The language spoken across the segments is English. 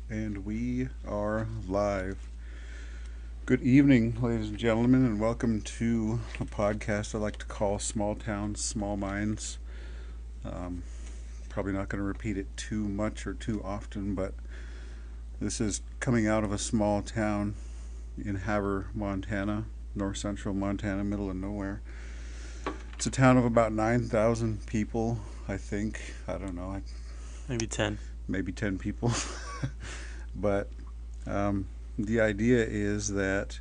And we are live. Good evening, ladies and gentlemen, and welcome to a podcast I like to call Small Towns, Small Minds. Um, Probably not going to repeat it too much or too often, but this is coming out of a small town in Havre, Montana, north central Montana, middle of nowhere. It's a town of about 9,000 people, I think. I don't know, Maybe 10. maybe 10 people. But um, the idea is that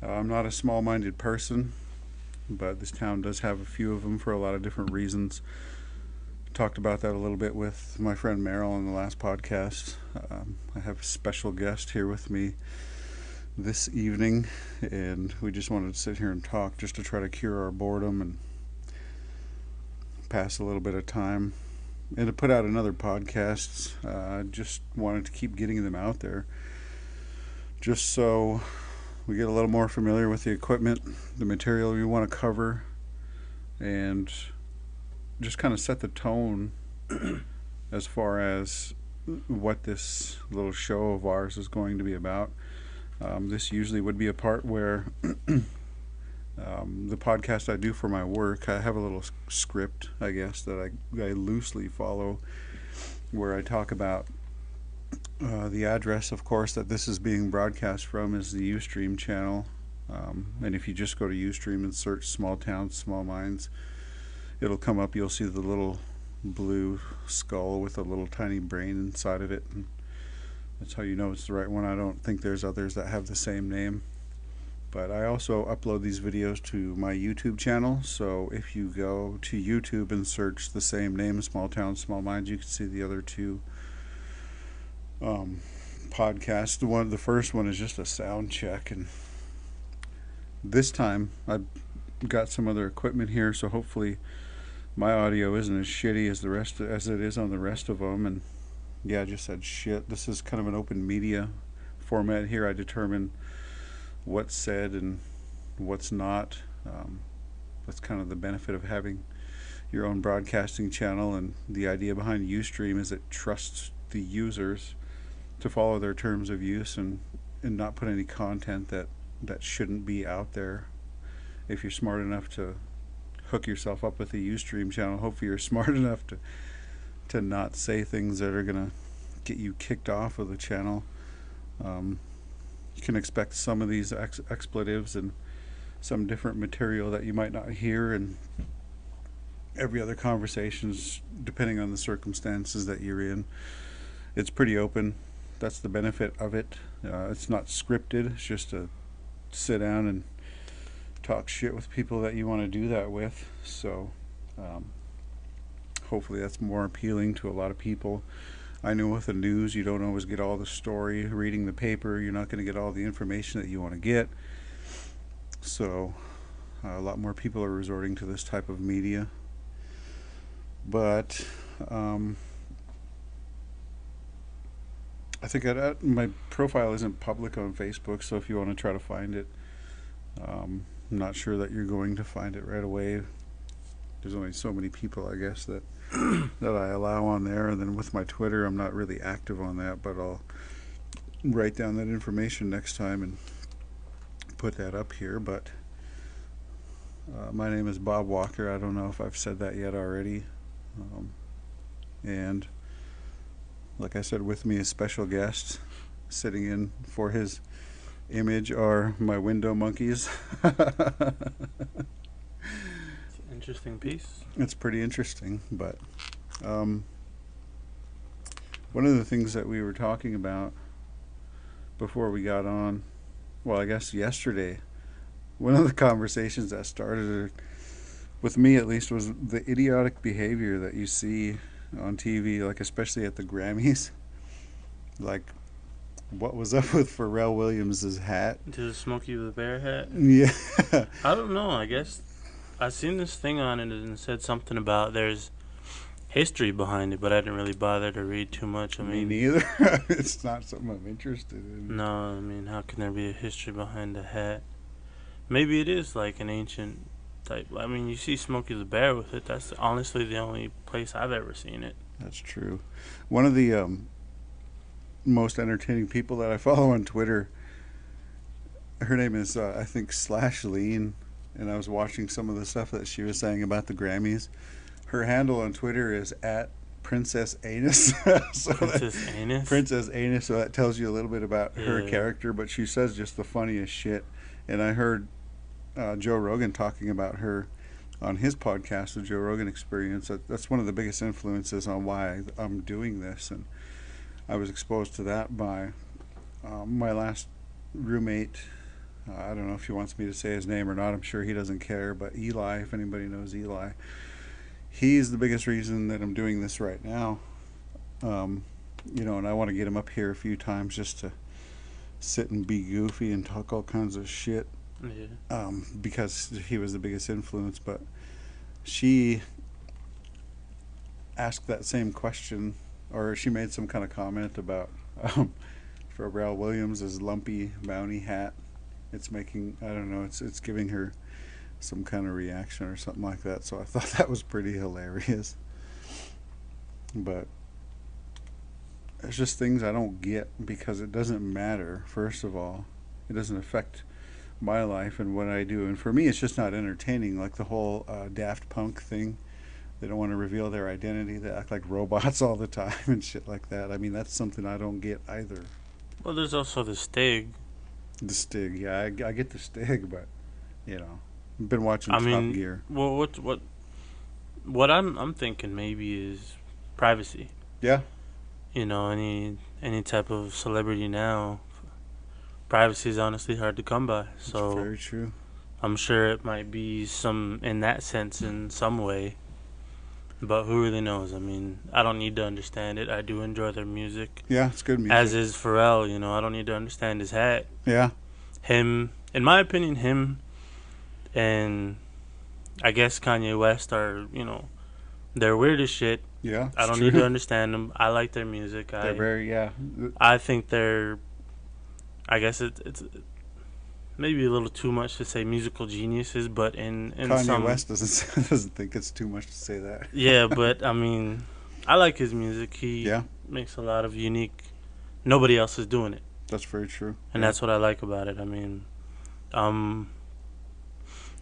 I'm not a small minded person, but this town does have a few of them for a lot of different reasons. Talked about that a little bit with my friend Meryl on the last podcast. I have a special guest here with me this evening, and we just wanted to sit here and talk just to try to cure our boredom and pass a little bit of time and to put out another podcast. Just wanted to keep getting them out there just so we get a little more familiar with the equipment, the material we want to cover, and just kind of set the tone as far as what this little show of ours is going to be about. This usually would be a part where the podcast I do for my work, I have a little script, I guess, that I loosely follow where I talk about the address, of course, that this is being broadcast from is the Ustream channel. And if you just go to Ustream and search Small Towns, Small Minds, it'll come up. You'll see the little blue skull with a little tiny brain inside of it. And that's how you know it's the right one. I don't think there's others that have the same name. But I also upload these videos to my YouTube channel. So if you go to YouTube and search the same name, Small Towns, Small Minds, you can see the other two podcasts. The first one is just a sound check, and this time I've got some other equipment here, so hopefully my audio isn't as shitty as it is on the rest of them. And yeah, I just said shit. This is kind of an open media format here. I determine what's said and what's not. That's kind of the benefit of having your own broadcasting channel, and the idea behind Ustream is it trusts the users to follow their terms of use and not put any content that shouldn't be out there. If you're smart enough to hook yourself up with the Ustream channel, hopefully you're smart enough to not say things that are going to get you kicked off of the channel. You can expect some of these expletives and some different material that you might not hear in every other conversations, depending on the circumstances that you're in. It's pretty open. That's the benefit of it. It's not scripted. It's just to sit down and talk shit with people that you want to do that with. So hopefully that's more appealing to a lot of people. I know with the news, you don't always get all the story. Reading the paper, you're not going to get all the information that you want to get. So a lot more people are resorting to this type of media. But I think my profile isn't public on Facebook, so if you want to try to find it, I'm not sure that you're going to find it right away. There's only so many people, I guess, that that I allow on there. And then with my Twitter, I'm not really active on that, but I'll write down that information next time and put that up here. But my name is Bob Walker. I don't know if I've said that yet already. And like I said, with me is special guest. Sitting in for his image are my window monkeys. Interesting piece. It's pretty interesting, but one of the things that we were talking about before we got on, well, I guess yesterday, one of the conversations that started with me at least was the idiotic behavior that you see on TV, like especially at the Grammys. Like, what was up with Pharrell Williams' hat? To the Smokey the Bear hat? Yeah. I don't know. I guess I seen this thing on it and it said something about there's history behind it, but I didn't really bother to read too much. Me neither. It's not something I'm interested in. No, I mean, how can there be a history behind the hat? Maybe it is like an ancient type. I mean, you see Smokey the Bear with it. That's honestly the only place I've ever seen it. That's true. One of the most entertaining people that I follow on Twitter. Her name is I think Slash Lean, and I was watching some of the stuff that she was saying about the Grammys. Her handle on Twitter is at Princess Anus. So Princess Anus. Princess Anus. So that tells you a little bit about her Yeah. character. But she says just the funniest shit. And I heard Joe Rogan talking about her on his podcast, the Joe Rogan Experience. That's one of the biggest influences on why I'm doing this, and I was exposed to that by my last roommate. I don't know if he wants me to say his name or not. I'm sure he doesn't care. But Eli, if anybody knows Eli, he's the biggest reason that I'm doing this right now. And I want to get him up here a few times just to sit and be goofy and talk all kinds of shit. Yeah. Because he was the biggest influence. But she asked that same question, or she made some kind of comment about Pharrell Williams' lumpy bounty hat. It's making, I don't know, it's giving her some kind of reaction or something like that. So I thought that was pretty hilarious. But it's just things I don't get because it doesn't matter. First of all, it doesn't affect my life and what I do. And for me, it's just not entertaining. Like the whole Daft Punk thing. They don't want to reveal their identity. They act like robots all the time and shit like that. I mean, that's something I don't get either. Well, there's also the Stig. The Stig, yeah, I get the Stig, but I've been watching I Top mean, Gear. Well, what I'm thinking maybe is privacy. Yeah, Any type of celebrity now, privacy is honestly hard to come by. it's So very true. I'm sure it might be some in that sense in some way. But who really knows? I mean, I don't need to understand it. I do enjoy their music. Yeah, it's good music. As is Pharrell, I don't need to understand his hat. Yeah, Him, in my opinion, him and I guess Kanye West are, they're weird as shit. yeah. I don't need to understand them. I like their music. They're very, yeah. I think they're, I guess it's maybe a little too much to say musical geniuses, but in Kanye some West doesn't think it's too much to say that. yeah, but I mean, I like his music. He Yeah, makes a lot of unique. Nobody else is doing it, that's very true. and that's what I like about it. I mean, I'm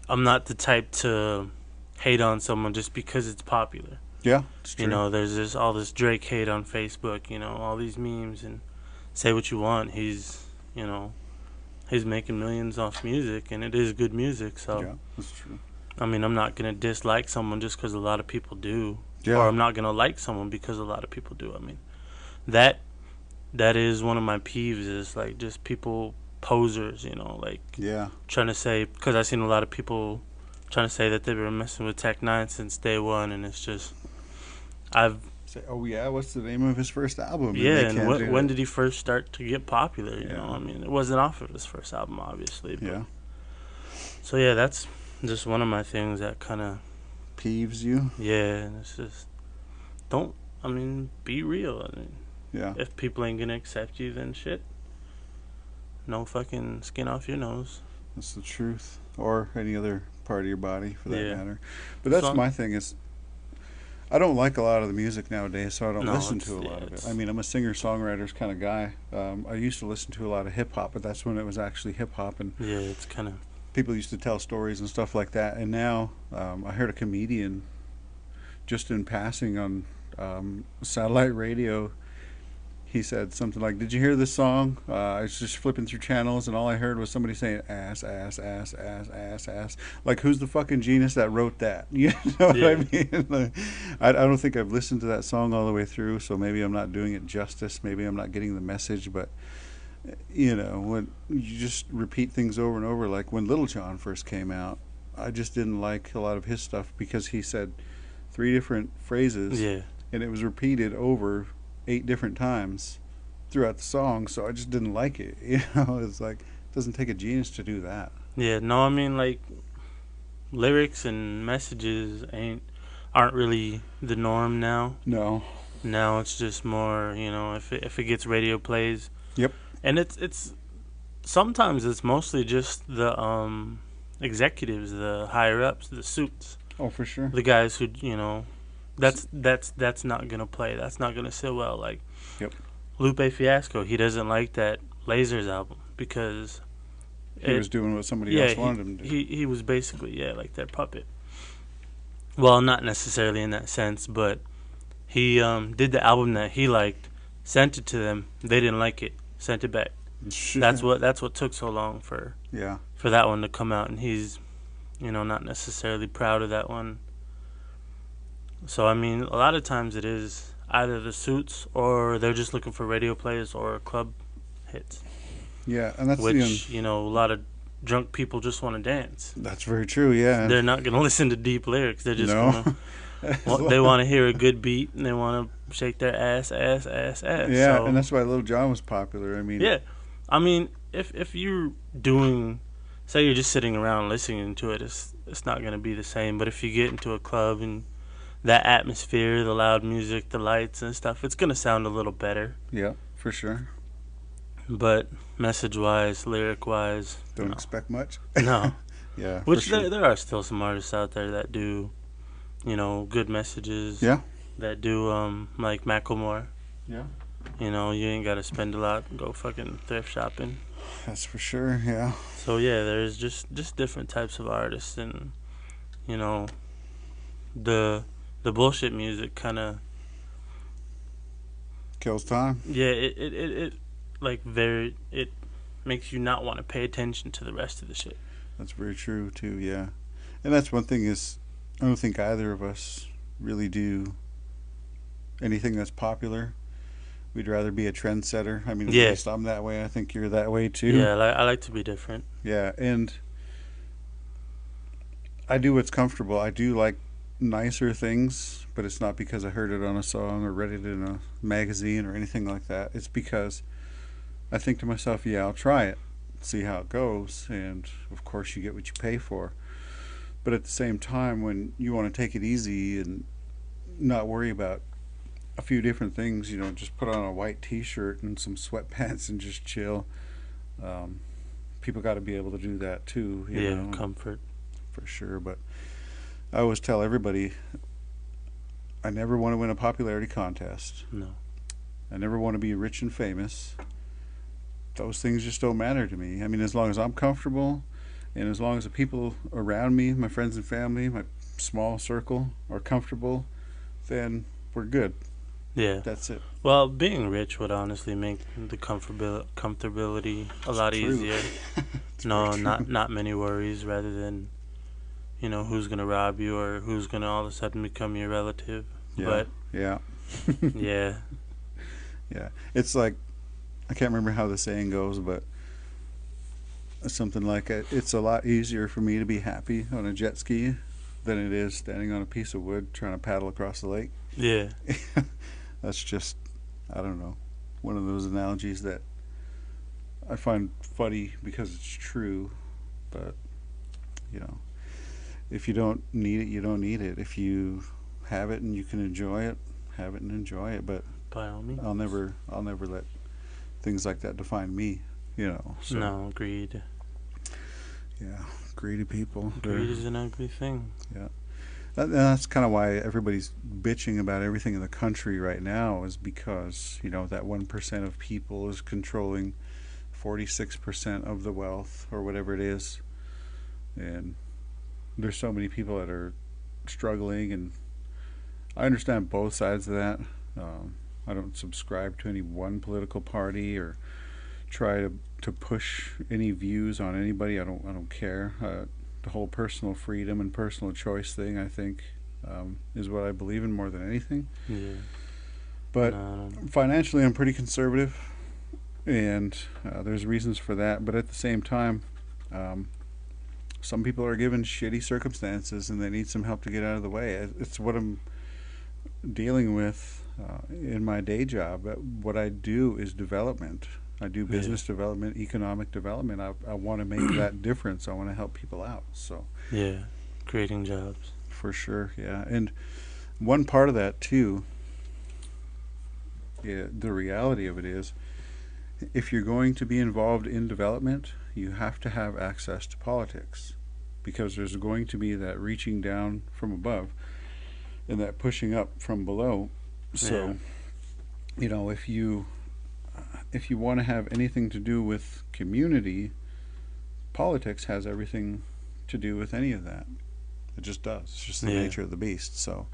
not the type to hate on someone just because it's popular. Yeah, it's true. There's all this Drake hate on Facebook. All these memes and say what you want. He's making millions off music, and it is good music. So Yeah, that's true. I mean, I'm not gonna dislike someone just because a lot of people do, Yeah, or I'm not gonna like someone because a lot of people do. I mean, that is one of my peeves is like just people posers, like yeah, trying to say, because I've seen a lot of people trying to say that they've been messing with Tech Nine since day one, and it's just say, oh yeah, what's the name of his first album? yeah. they And can't do when it. did he first start to get popular? Yeah. I mean, it wasn't off of his first album, obviously. But, Yeah, so yeah, that's just one of my things that kind of peeves you. and it's just be real. I mean, Yeah, if people ain't gonna accept you, then shit. No fucking skin off your nose. that's the truth. Or any other part of your body, for that Yeah. matter. But that's So- my thing is, I don't like a lot of the music nowadays, so I don't No, listen it's- to a lot yeah, of it. it's- I mean, I'm a singer-songwriters kind of guy. I used to listen to a lot of hip-hop, but that's when it was actually hip-hop, and Yeah, it's kind of people used to tell stories and stuff like that. And now I heard a comedian just in passing on satellite radio. He said something like, "Did you hear this song? I was just flipping through channels, and all I heard was somebody saying ass, ass, ass, ass, ass, ass. Like, who's the fucking genius that wrote that? You know what I Yeah. mean? Like, I don't think I've listened to that song all the way through, so maybe I'm not doing it justice. Maybe I'm not getting the message, but when you just repeat things over and over, like when Little John first came out, I just didn't like a lot of his stuff because he said 3 different phrases, yeah. and it was repeated over 8 different times throughout the song, so I just didn't like it. It's like, it doesn't take a genius to do that. Yeah, no, I mean, like, lyrics and messages aren't really the norm now. No. Now it's just more, if it gets radio plays. Yep. And it's sometimes it's mostly just the executives, the higher ups, the suits, Oh, for sure. the guys who that's not gonna play. That's not gonna sit well. Like, Yep. Lupe Fiasco, he doesn't like that Lasers album because He it was doing what somebody yeah else wanted him to do. he was basically like their puppet. Well, not necessarily in that sense, but he did the album that he liked, sent it to them. They didn't like it, sent it back. That's what took so long Yeah. for that one to come out, and he's not necessarily proud of that one. So I mean, a lot of times it is either the suits or they're just looking for radio plays or club hits, Yeah, and that's which a lot of drunk people just want to dance. that's very true. Yeah. They're not gonna listen to deep lyrics. They're just No. they want to hear a good beat and they want to shake their ass. Yeah, So, and that's why Little John was popular. I mean, yeah, I mean, if you're doing, say you're just sitting around listening to it, it's not gonna be the same. But if you get into a club and that atmosphere, the loud music, the lights and stuff, it's gonna sound a little better. yeah, for sure. But message wise, lyric wise, Don't no. expect much. No. Yeah, Which for sure. there are still some artists out there that do, good messages. Yeah. That do like Macklemore. Yeah. You ain't gotta spend a lot. Go fucking thrift shopping. That's for sure. Yeah. So yeah, there's just different types of artists, and the bullshit music kind of Kills time. it like it makes you not want to pay attention to the rest of the shit. That's very true too. Yeah, and that's one thing is I don't think either of us really do anything that's popular. We'd rather be a trendsetter. I mean, Yeah. at least I'm that way. I think you're that way too. Yeah, I like to be different. Yeah, and I do what's comfortable. I do like nicer things, but it's not because I heard it on a song or read it in a magazine or anything like that. It's because I think to myself, yeah, I'll try it, see how it goes, and of course you get what you pay for. But at the same time, when you want to take it easy and not worry about a few different things, just put on a white t-shirt and some sweatpants and just chill. People got to be able to do that too. You know, Comfort. for sure. But I always tell everybody, I never want to win a popularity contest. No. I never want to be rich and famous. Those things just don't matter to me. I mean, as long as I'm comfortable and as long as the people around me, my friends and family, my small circle, are comfortable, then we're good. Yeah. That's it. Well, being rich would honestly make the comfortability a lot True. easier. It's No, very not true. not many worries rather than who's gonna rob you or who's gonna all of a sudden become your relative. Yeah. Yeah. But yeah, Yeah. It's like, I can't remember how the saying goes, but something like it's a lot easier for me to be happy on a jet ski than it is standing on a piece of wood trying to paddle across the lake. yeah, That's just, I don't know, one of those analogies that I find funny because it's true. But, if you don't need it, you don't need it. If you have it and you can enjoy it, have it and enjoy it. But by all means. I'll never let things like that define me. So, No, greed. yeah, greedy people. Greed is an ugly thing. That's kind of why everybody's bitching about everything in the country right now, is because that 1% of people is controlling 46% of the wealth or whatever it is, and there's so many people that are struggling, and I understand both sides of that. I don't subscribe to any one political party or try to push any views on anybody. I don't care. The whole personal freedom and personal choice thing, I think, is what I believe in more than anything. Yeah. But No, financially, I'm pretty conservative, and there's reasons for that. But at the same time, some people are given shitty circumstances and they need some help to get out of the way. It's what I'm dealing with in my day job. What I do is development. I do business development, economic development. I want to make that difference. I want to help people out. So yeah, creating jobs. for sure, yeah. And one part of that too, the reality of it is, if you're going to be involved in development, you have to have access to politics, because there's going to be that reaching down from above and that pushing up from below. So, if you if you want to have anything to do with community, politics has everything to do with any of that. It just does. It's just the Yeah. nature of the beast. So,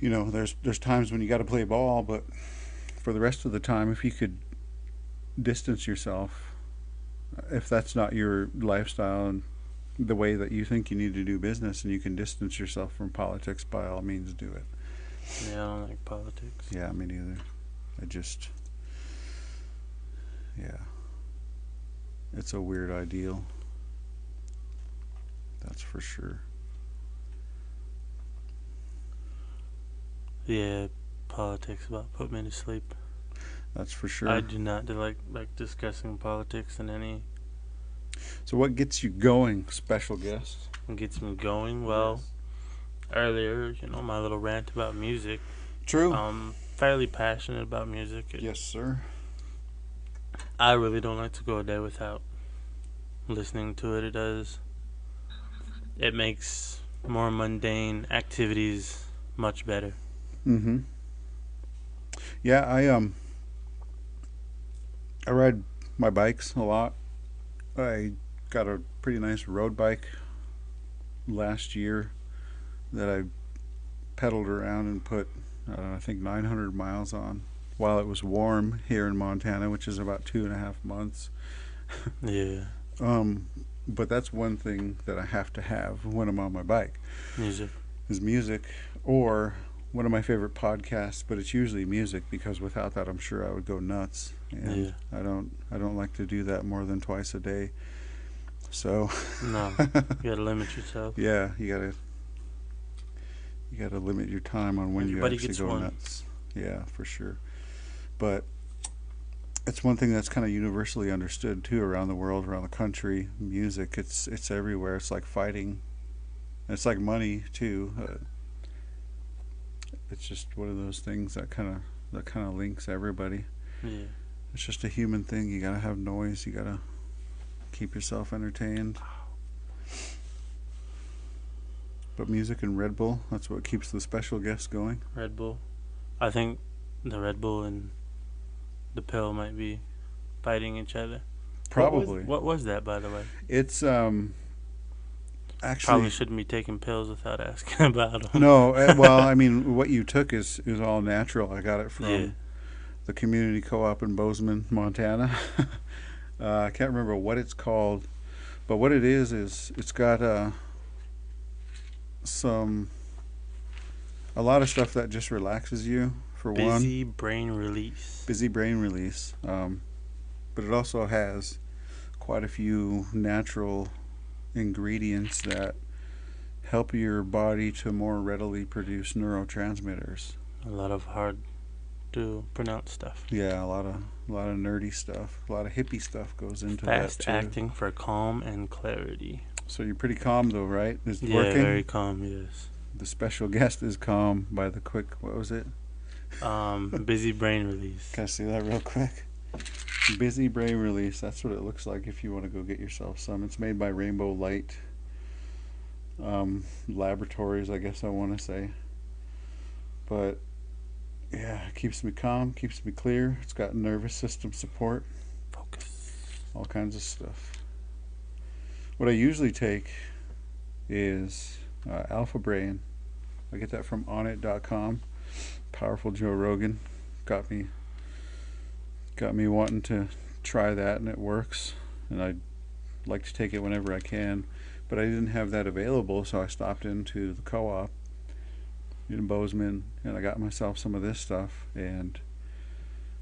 there's times when you got to play ball, but for the rest of the time, if you could distance yourself, if that's not your lifestyle and the way that you think you need to do business, and you can distance yourself from politics, by all means do it. Yeah, I don't like politics. Yeah, me neither. Yeah, it's a weird ideal. That's for sure. Yeah, politics about put me to sleep. That's for sure. I do not like discussing politics in any. So what gets you going, special guest? Gets me going. Well, Yes. earlier, my little rant about music. True. I'm fairly passionate about music. Yes, sir. I really don't like to go a day without listening to it. It makes more mundane activities much better. Mm-hmm. Yeah, I ride my bikes a lot. I got a pretty nice road bike last year that I pedaled around and put, I don't know, I think 900 miles on while it was warm here in Montana, which is about 2.5 months. Yeah, But that's one thing that I have to have when I'm on my bike music. is music, or one of my favorite podcasts, but it's usually music, because without that I'm sure I would go nuts. And Yeah. I don't like to do that more than twice a day. So No, you gotta limit yourself. yeah, you gotta limit your time on when Everybody you actually gets go one. nuts. Yeah, for sure. But it's one thing that's kind of universally understood too around the world, around the country. Music, it's everywhere. It's like fighting. It's like money too. It's just one of those things that kind of links everybody. Yeah. It's just a human thing. You gotta have noise. You gotta keep yourself entertained. But music and Red Bull, that's what keeps the special guest going. Red Bull. I think the Red Bull and the pill might be fighting each other. Probably. What was that, by the way? It's actually Probably shouldn't be taking pills without asking about them. no. Well, I mean, what you took is all natural. I got it from Yeah. the community co-op in Bozeman, Montana. I can't remember what it's called, but what it is it's got a lot of stuff that just relaxes you for one. Busy brain release. Busy brain release. But it also has quite a few natural ingredients that help your body to more readily produce neurotransmitters. A lot of hard to pronounce stuff. Yeah, a lot of nerdy stuff, a lot of hippie stuff goes into Fast that too. acting for calm and clarity. So you're pretty calm though, right? Is it Yeah, working? very calm. Yes. The special guest is calm by the quick. What was it? Busy brain release. Can I see that real quick? Busy brain release. That's what it looks like if you want to go get yourself some. It's made by Rainbow Light Laboratories, I guess I want to say. But yeah, it keeps me calm, keeps me clear. It's got nervous system support, Focus. all kinds of stuff. What I usually take is Alpha Brain. I get that from onit.com. Powerful Joe Rogan got me wanting to try that, and it works. And I like to take it whenever I can, but I didn't have that available, so I stopped into the co-op in Bozeman and I got myself some of this stuff, and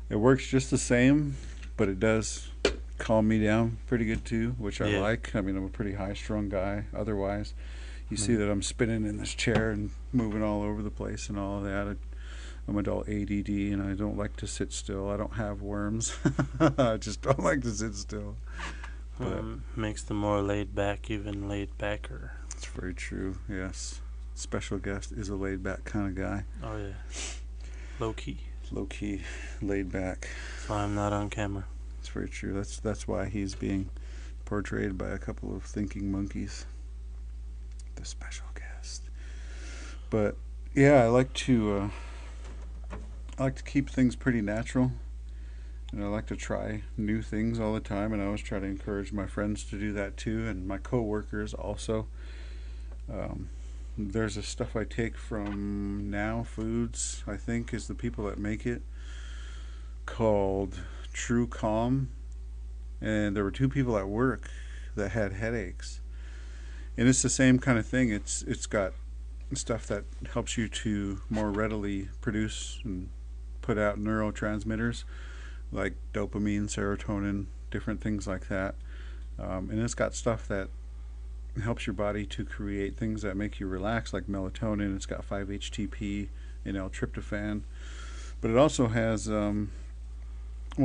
it works just the same, but it does calm me down pretty good too, which I Yeah. like. I mean, I'm a pretty high-strung guy otherwise. You see that I'm spinning in this chair and moving all over the place and all of that. I'm adult ADD and I don't like to sit still. I don't have worms. I just don't like to sit still. But Makes them more laid back, even laid backer. it's very true, yes. Special guest is a laid back kind of guy. Oh yeah. Low key. Low key, laid back. That's why I'm not on camera. It's very true. That's why he's being portrayed by a couple of thinking monkeys. The special guest. But yeah, I like to keep things pretty natural. And I like to try new things all the time, and I always try to encourage my friends to do that too, and my coworkers also. Um, there's a stuff I take from Now Foods, I think, is the people that make it, called True Calm. And there were two people at work that had headaches, and it's the same kind of thing. It's got stuff that helps you to more readily produce and put out neurotransmitters like dopamine, serotonin, different things like that. And it's got stuff that helps your body to create things that make you relax, like melatonin. It's got 5-HTP and L-tryptophan. But it also has, well,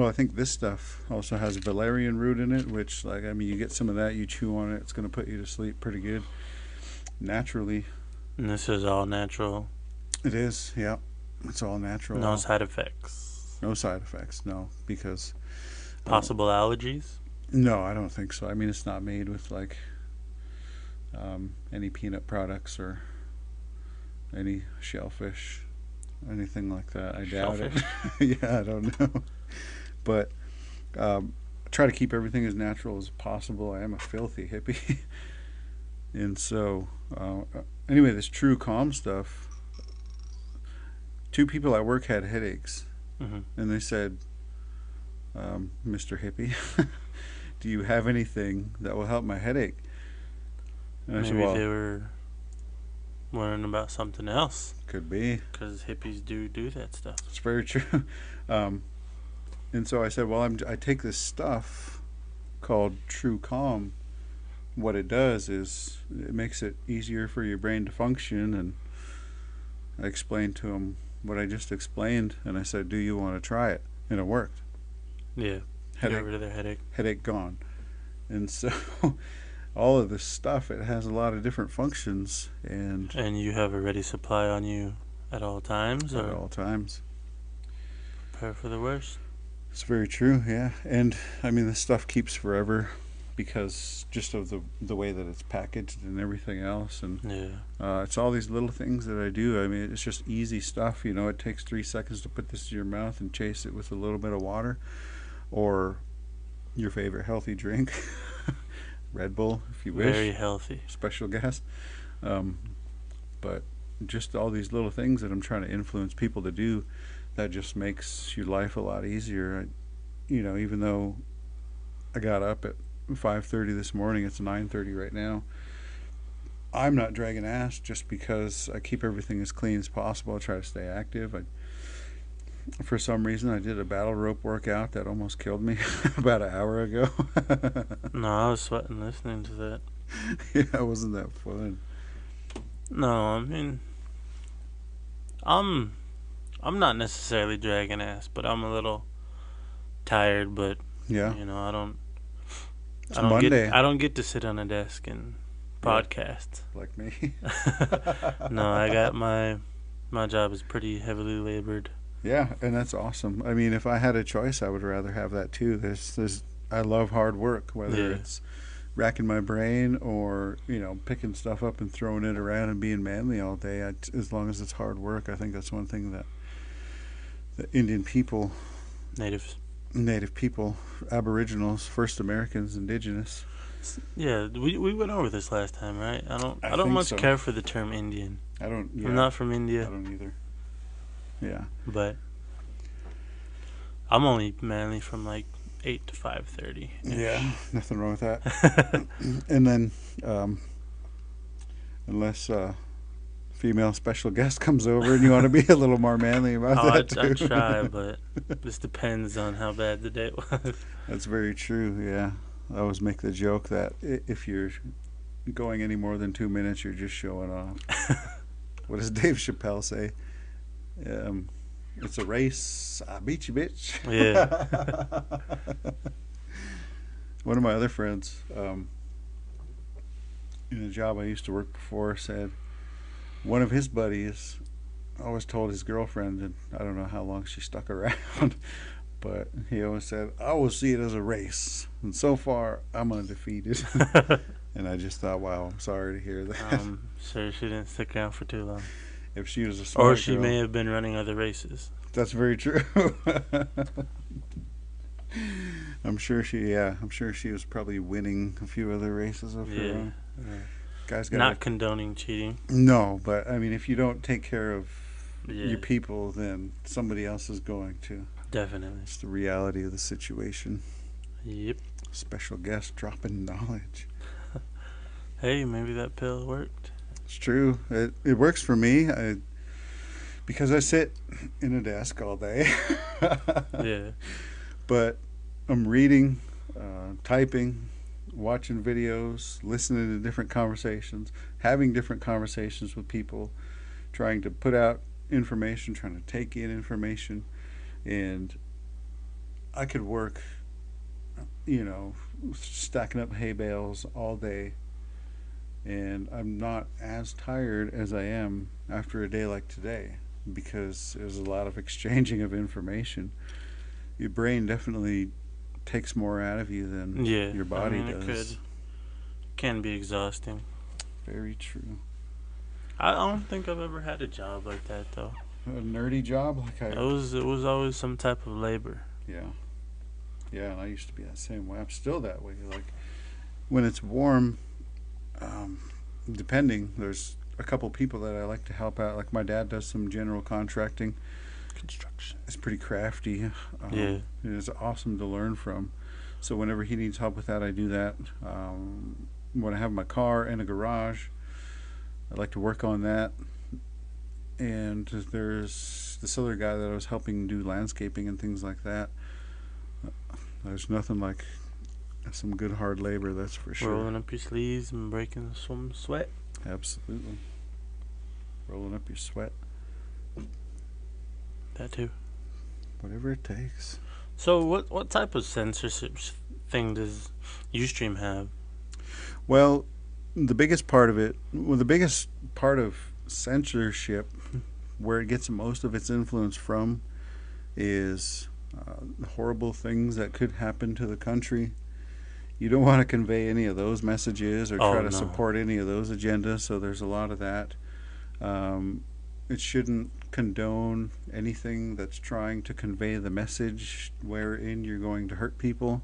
I think this stuff also has valerian root in it, which, like, I mean, you get some of that, you chew on it, it's going to put you to sleep pretty good naturally. And this is all natural. It is, yeah. It's all natural. No side effects. No side effects, no, because Possible allergies? no, I don't think so. I mean, it's not made with like any peanut products or any shellfish, anything like that. I doubt it. Yeah, I don't know. But try to keep everything as natural as possible. I am a filthy hippie. And so, anyway, this True Calm stuff, two people at work had headaches. Mm-hmm. And they said, Mr. Hippie, do you have anything that will help my headache? And I Maybe said, well, they were worrying about something else. could be. Because hippies do that stuff. It's very true. And so I said, well, I take this stuff called True Calm. What it does is it makes it easier for your brain to function. And I explained to him what I just explained. And I said, do you want to try it? And it worked. Yeah. Get rid of their headache. Headache gone. And so all of this stuff, it has a lot of different functions. And you have a ready supply on you at all times? At or all times. Prepare for the worst? It's very true, yeah. And I mean, this stuff keeps forever because just of the way that it's packaged and everything else. And yeah. it's all these little things that I do. I mean, it's just easy stuff. You know, it takes 3 seconds to put this in your mouth and chase it with a little bit of water, or your favorite healthy drink, Red Bull, if you wish. Very healthy. Special guest. But just all these little things that I'm trying to influence people to do, that just makes your life a lot easier. You know, even though I got up at 5:30 this morning, it's 9:30 right now. I'm not dragging ass just because I keep everything as clean as possible. I try to stay active. For some reason, I did a battle rope workout that almost killed me about an hour ago. No, I was sweating listening to that. Yeah, it wasn't that fun. No, I mean, I'm not necessarily dragging ass, but I'm a little tired. But Yeah, you know, I don't Monday. I don't get to sit on a desk and podcast. Like me. No, I got my job is pretty heavily labored. Yeah, and that's awesome. I mean, if I had a choice, I would rather have that too. There's I love hard work, whether Yeah. it's racking my brain or, you know, picking stuff up and throwing it around and being manly all day. As long as it's hard work, I think that's one thing that the Indian people, Natives. Native people, Aboriginals, First Americans, Indigenous. Yeah, we went over this last time, right? I don't think much so. care for the term Indian. I don't. Yeah, I'm not from I India, don't either. Yeah. but I'm only manly from like 8 to 5:30. Yeah, nothing wrong with that. And then, unless female special guest comes over and you want to be a little more manly about that too. I'd try, but this depends on how bad the date was. That's very true. Yeah, I always make the joke that if you're going any more than 2 minutes, you're just showing off. What does Dave Chappelle say? It's a race. I beat you, bitch. Yeah. One of my other friends, in a job I used to work before, said one of his buddies always told his girlfriend, and I don't know how long she stuck around, but he always said, I will see it as a race. And so far, I'm undefeated. And I just thought, wow, I'm sorry to hear that. Sure she didn't stick around for too long. If she was a smart Or she girl, may have been running other races. That's very true. I'm sure she was probably winning a few other races of her Yeah. own. Guys got Not condoning cheating. no, but I mean, if you don't take care of Yeah. your people, then somebody else is going to. Definitely. It's the reality of the situation. Yep. Special guest dropping knowledge. Hey, maybe that pill worked. It's true. It works for me. Because I sit in a desk all day. Yeah. But I'm reading, typing, watching videos, listening to different conversations, having different conversations with people, trying to put out information, trying to take in information. And I could work, stacking up hay bales all day. And I'm not as tired as I am after a day like today because there's a lot of exchanging of information. Your brain definitely takes more out of you than Yeah. your body I mean, does. Can be exhausting. Very true. I don't think I've ever had a job like that though. A nerdy job like It was always some type of labor. yeah. Yeah, and I used to be that same way. I'm still that way. Like when it's warm, depending, there's a couple people that I like to help out. Like my dad does some general contracting. Construction. It's pretty crafty. Yeah. It's awesome to learn from. So whenever he needs help with that, I do that. When I have my car in a garage, I like to work on that. And there's this other guy that I was helping do landscaping and things like that. There's nothing like some good hard labor, that's for sure. Rolling up your sleeves and breaking some sweat. Absolutely. Rolling up your sweat. That too. Whatever it takes. So what type of censorship thing does Ustream have? Well, the biggest part of censorship, where it gets most of its influence from, is horrible things that could happen to the country. You don't want to convey any of those messages or try to support any of those agendas, so there's a lot of that. It shouldn't condone anything that's trying to convey the message wherein you're going to hurt people,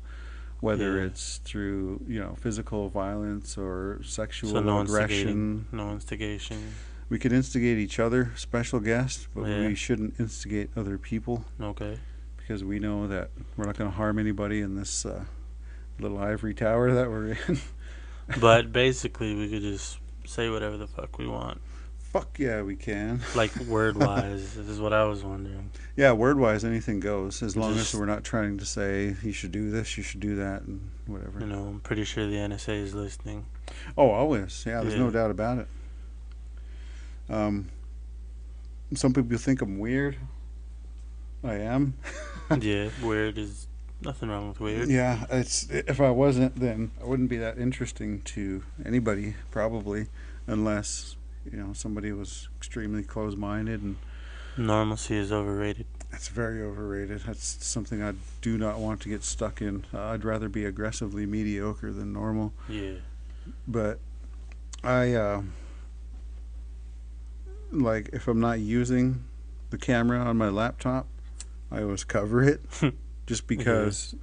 whether it's through physical violence or sexual aggression. No instigation. We could instigate each other, special guests, but we shouldn't instigate other people. Okay. Because we know that we're not going to harm anybody in this little ivory tower that we're in. But basically, we could just say whatever the fuck we want. Fuck yeah, we can. Like word-wise, this is what I was wondering. Yeah, word-wise, anything goes, as long as we're not trying to say, you should do this, you should do that, and whatever. I'm pretty sure the NSA is listening. Oh, always. Yeah, there's no doubt about it. Some people think I'm weird. I am. Yeah, weird is nothing wrong with weird. Yeah, if I wasn't, then I wouldn't be that interesting to anybody, probably, unless somebody was extremely close-minded. And normalcy is overrated. It's very overrated. That's something I do not want to get stuck in. I'd rather be aggressively mediocre than normal. Yeah. But I like if I'm not using the camera on my laptop, I always cover it just because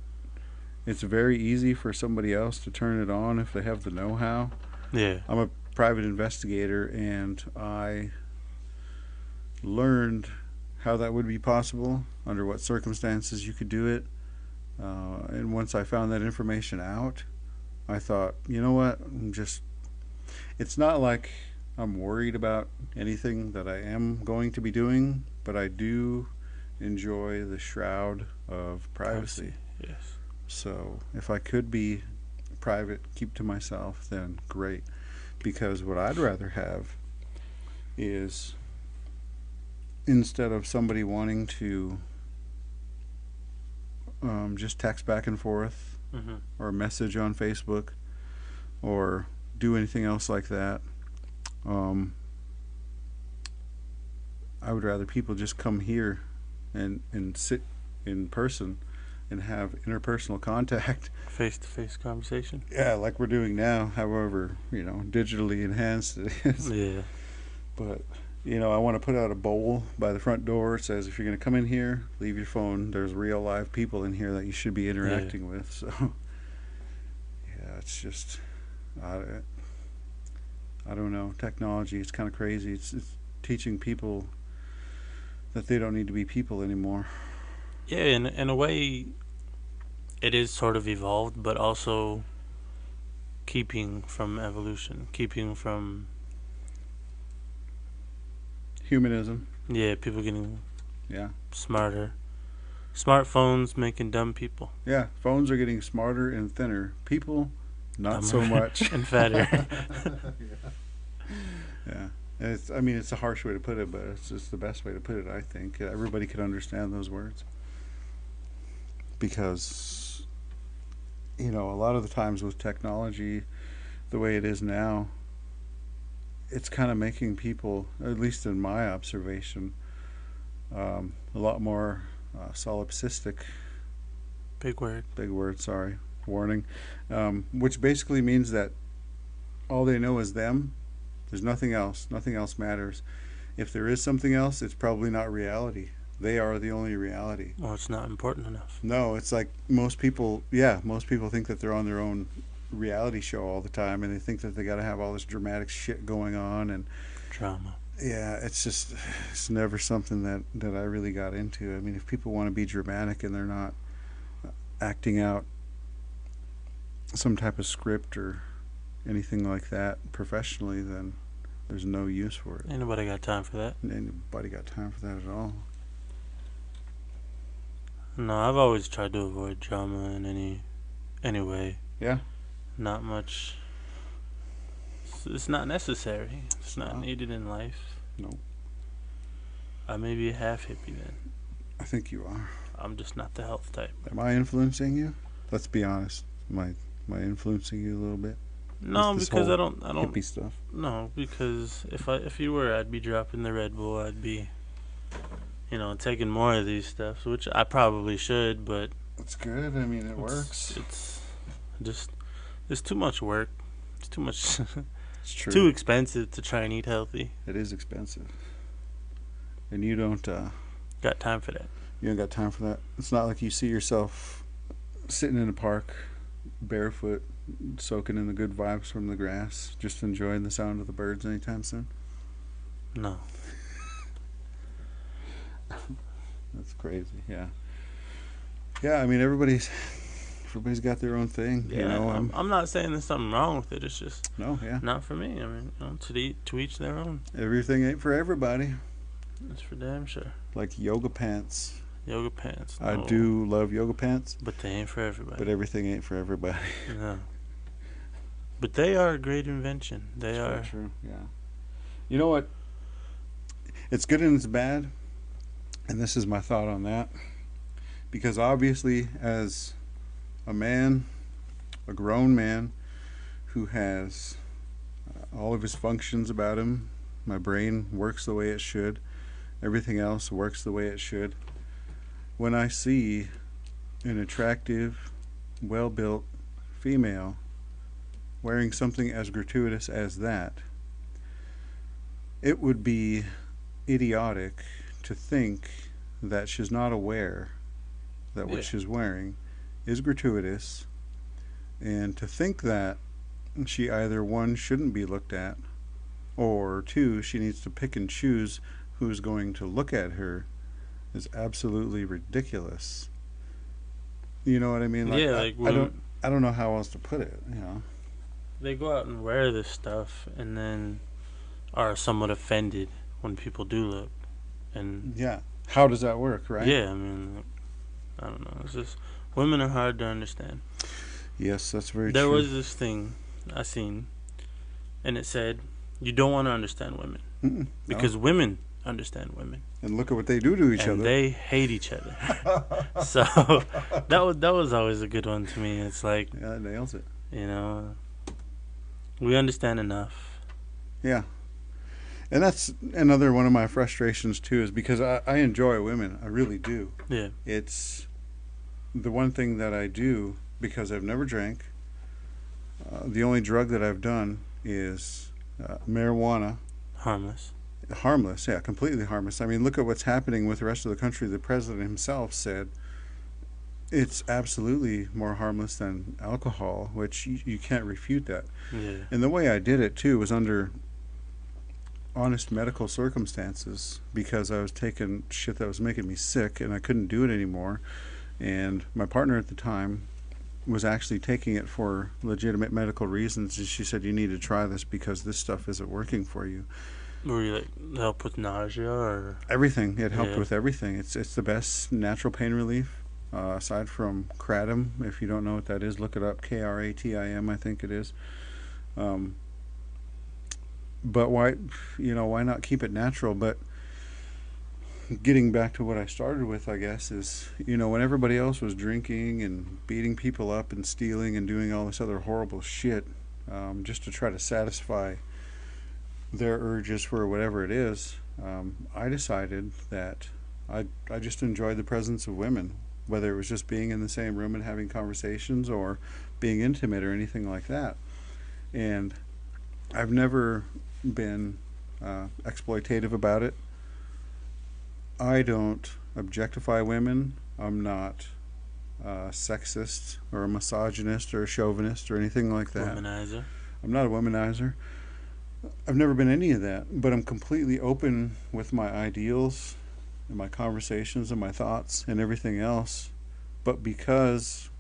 it's very easy for somebody else to turn it on if they have the know-how. Yeah. I'm a private investigator, and I learned how that would be possible, under what circumstances you could do it. And once I found that information out, I thought, you know what, it's not like I'm worried about anything that I am going to be doing, but I do enjoy the shroud of privacy. Yes. So if I could be private, keep to myself, then great. Because what I'd rather have is, instead of somebody wanting to just text back and forth or message on Facebook or do anything else like that, I would rather people just come here and sit in person and have interpersonal contact. Face-to-face conversation. Yeah, like we're doing now, however, digitally enhanced it is. Yeah. But I want to put out a bowl by the front door. It says, if you're going to come in here, leave your phone. There's real live people in here that you should be interacting with. So, yeah, it's just, I don't know. Technology, it's kind of crazy. It's teaching people that they don't need to be people anymore. Yeah, in a way, it is sort of evolved, but also keeping from evolution, keeping from Humanism. people getting Yeah. smarter. Smartphones making dumb people. Yeah. Phones are getting smarter and thinner. People, not so Dumber much. and fatter. Yeah. And it's a harsh way to put it, but it's just the best way to put it, I think. Everybody could understand those words. Because, a lot of the times with technology, the way it is now, it's kind of making people, at least in my observation, a lot more solipsistic. Big word. Big word, sorry. Warning. Which basically means that all they know is them. There's nothing else. Nothing else matters. If there is something else, it's probably not reality. They are the only reality. Or it's not important enough. No, it's like most people think that they're on their own reality show all the time, and they think that they got to have all this dramatic shit going on, and Drama. yeah, it's never something that I really got into. I mean, if people want to be dramatic and they're not acting out some type of script or anything like that professionally, then there's no use for it. Ain't nobody got time for that. Anybody got time for that at all? No, I've always tried to avoid drama in any way. Yeah. Not much. It's not necessary. It's not No. needed in life. No. I may be a half hippie then. I think you are. I'm just not the health type. Am I influencing you? Let's be honest. Am I influencing you a little bit? No, This because whole I don't. Hippie stuff. No, because if you were, I'd be dropping the Red Bull. I'd be, taking more of these stuffs, which I probably should, but It's good. I mean, it works. It's just it's too much work. It's too much. It's true. Too expensive to try and eat healthy. It is expensive, and you don't. Got time for that? You ain't got time for that. It's not like you see yourself sitting in a park, barefoot, soaking in the good vibes from the grass, just enjoying the sound of the birds anytime soon. No. That's crazy. Yeah. Yeah. I mean, everybody's got their own thing. Yeah, I'm not saying there's something wrong with it. It's just No. Yeah. not for me. I mean, to each their own. Everything ain't for everybody. That's for damn sure. Like yoga pants. Yoga pants. I no, do love yoga pants, but they ain't for everybody. but everything ain't for everybody. No. But they are a great invention. They It's very are. true. Yeah. You know what? It's good and it's bad, and this is my thought on that. Because obviously, as a man, a grown man, who has all of his functions about him, my brain works the way it should, everything else works the way it should. When I see an attractive, well-built female wearing something as gratuitous as that, it would be idiotic to think that she's not aware that what Yeah. she's wearing is gratuitous, and to think that she either, one, shouldn't be looked at, or two, she needs to pick and choose who's going to look at her, is absolutely ridiculous. You know what I mean? Yeah, like I don't know how else to put it. they go out and wear this stuff and then are somewhat offended when people do look. And Yeah. How does that work, right? yeah, I mean, I don't know. It's just women are hard to understand. Yes, that's very There true. was this thing I seen, and it said, "You don't want to understand women Mm-mm, because no. women understand women, And look at what they do to each and other. they hate each other." So that was always a good one to me. It's like, Yeah, it nails it. we understand enough. Yeah. And that's another one of my frustrations too, is because I enjoy women. I really do. Yeah, It's the one thing that I do because I've never drank. The only drug that I've done is marijuana, harmless. Harmless, yeah, completely harmless. I mean, look at what's happening with the rest of the country. The president himself said it's absolutely more harmless than alcohol, which you can't refute that. Yeah. And the way I did it too was under honest medical circumstances because I was taking shit that was making me sick and I couldn't do it anymore. And my partner at the time was actually taking it for legitimate medical reasons, and she said, "You need to try this because this stuff isn't working for you." Were you like help with nausea or? Everything. It helped Yeah. with everything. It's the best natural pain relief. Aside from kratom, if you don't know what that is, look it up. Kratim, I think it is. Um, but why not keep it natural? But getting back to what I started with, I guess, is when everybody else was drinking and beating people up and stealing and doing all this other horrible shit, just to try to satisfy their urges for whatever it is, I decided that I just enjoyed the presence of women, whether it was just being in the same room and having conversations or being intimate or anything like that. And I've never been exploitative about it. I don't objectify women. I'm not sexist or a misogynist or a chauvinist or anything like that. Womanizer. I'm not a womanizer. I've never been any of that, but I'm completely open with my ideals and my conversations and my thoughts and everything else. But because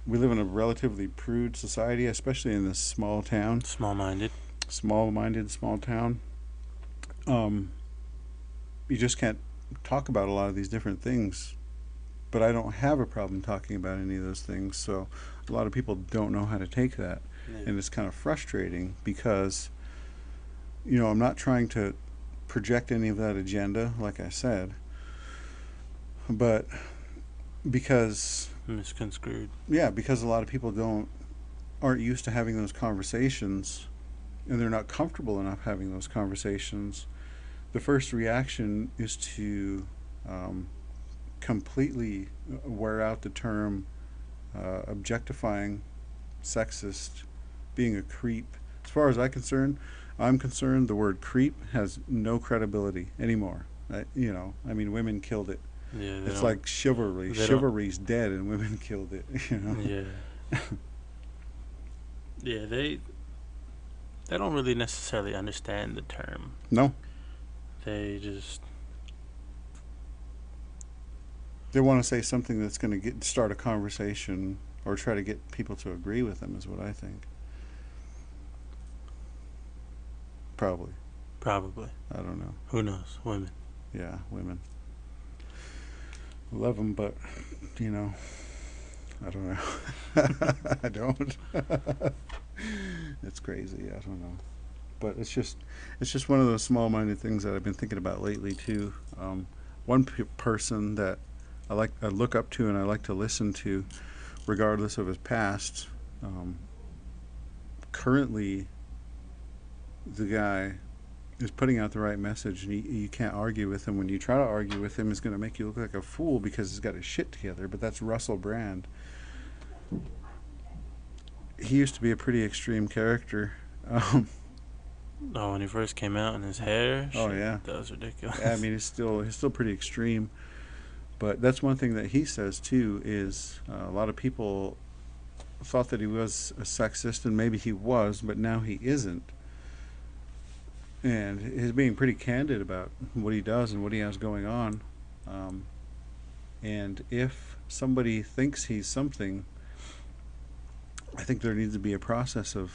we live in a relatively prude society, especially in this small town, Small-minded. small-minded, small town, um, you just can't talk about a lot of these different things. But I don't have a problem talking about any of those things, so a lot of people don't know how to take that. Yeah. And it's kind of frustrating because I'm not trying to project any of that agenda, like I said, but because Misconstrued. because a lot of people aren't used to having those conversations, and they're not comfortable enough having those conversations. The first reaction is to completely wear out the term objectifying, sexist, being a creep. As far as I'm concerned, the word creep has no credibility anymore. I mean, women killed it. Yeah. It's like chivalry. they don't- Chivalry's dead, and women killed it. Yeah. Yeah. They don't really necessarily understand the term. No, They just they want to say something that's going to start a conversation or try to get people to agree with them. Is what I think. Probably. I don't know. Who knows? Women. Yeah, women. Love them, but I don't know. I don't. It's crazy. I don't know, but it's just one of those small-minded things that I've been thinking about lately too. One person that I look up to, and I like to listen to, regardless of his past. Currently, the guy is putting out the right message, and you can't argue with him. When you try to argue with him, he's going to make you look like a fool because he's got his shit together. But that's Russell Brand. He used to be a pretty extreme character. Oh, when he first came out and his hair. Oh, shit, yeah. That was ridiculous. I mean, he's still pretty extreme. But that's one thing that he says too is a lot of people thought that he was a sexist, and maybe he was, but now he isn't. And he's being pretty candid about what he does and what he has going on. And if somebody thinks he's something, I think there needs to be a process of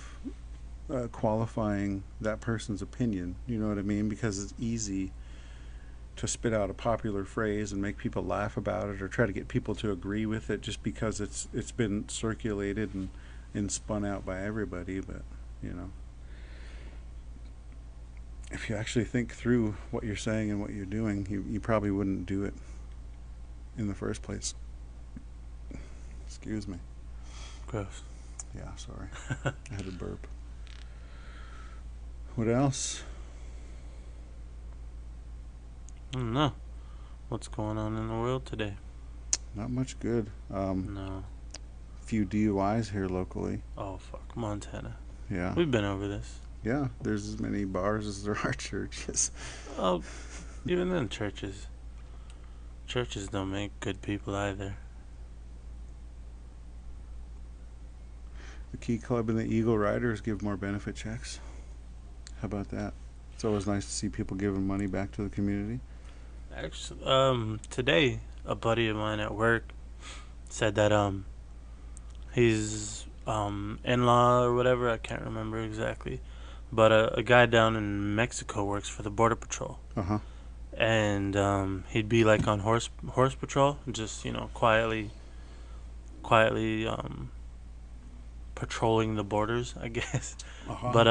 qualifying that person's opinion. You know what I mean? Because it's easy to spit out a popular phrase and make people laugh about it or try to get people to agree with it just because it's been circulated and spun out by everybody. But if you actually think through what you're saying and what you're doing, you probably wouldn't do it in the first place. Excuse me. Gross. Yeah, sorry. I had a burp. What else? I don't know. What's going on in the world today? Not much good. No. Few DUIs here locally. Oh, fuck. Montana. Yeah. We've been over this. Yeah, there's as many bars as there are churches. Oh, even then, churches don't make good people either. The Key Club and the Eagle Riders give more benefit checks. How about that? It's always nice to see people giving money back to the community. Actually, today a buddy of mine at work said that his in-law or whatever, I can't remember exactly, but a guy down in Mexico works for the Border Patrol, Uh huh. and he'd be like on horse patrol, just quietly patrolling the borders, I guess. Uh-huh. But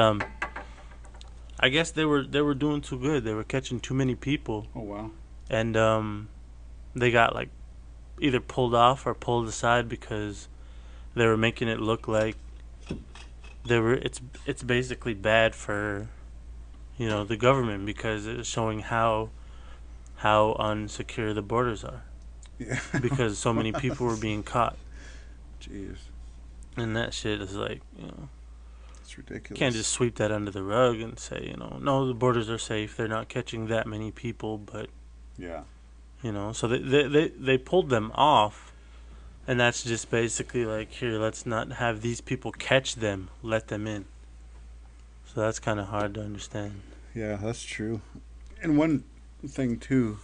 I guess they were doing too good. They were catching too many people, Oh wow. and they got like either pulled off or pulled aside because they were making it look like it's basically bad for the government because it's showing how unsecure the borders are Yeah. because so many people were being caught, Jeez, and that shit is like it's ridiculous. can't just sweep that under the rug and say no, the borders are safe, they're not catching that many people, but Yeah. so they pulled them off, and that's just basically like, here, let's not have these people catch them, let them in. So that's kind of hard to understand. Yeah, that's true. And one thing too,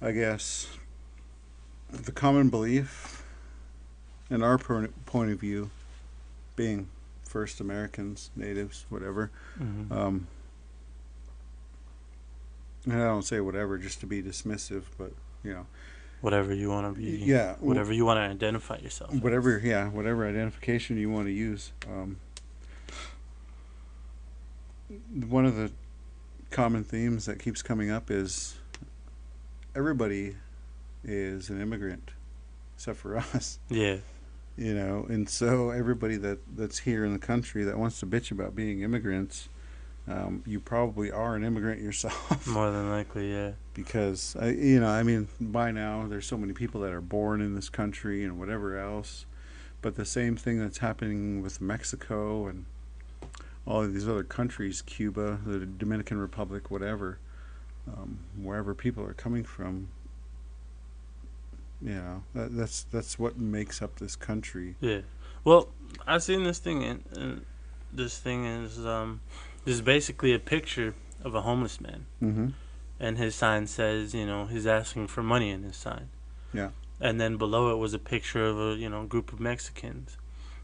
I guess, the common belief, in our point of view, being first Americans, natives, whatever. Mm-hmm. And I don't say whatever just to be dismissive, but Whatever you want to be, yeah, whatever you want to identify yourself as. whatever identification you want to use. One of the common themes that keeps coming up is everybody is an immigrant except for us. Yeah. And so everybody that's here in the country that wants to bitch about being immigrants, you probably are an immigrant yourself. More than likely, yeah. Because by now there's so many people that are born in this country and whatever else, but the same thing that's happening with Mexico and all of these other countries, Cuba, the Dominican Republic, whatever, wherever people are coming from, that's what makes up this country. Yeah. Well, I seen this thing, and this thing is this is basically a picture of a homeless man, Mm-hmm. and his sign says, he's asking for money in his sign. Yeah. And then below it was a picture of a group of Mexicans,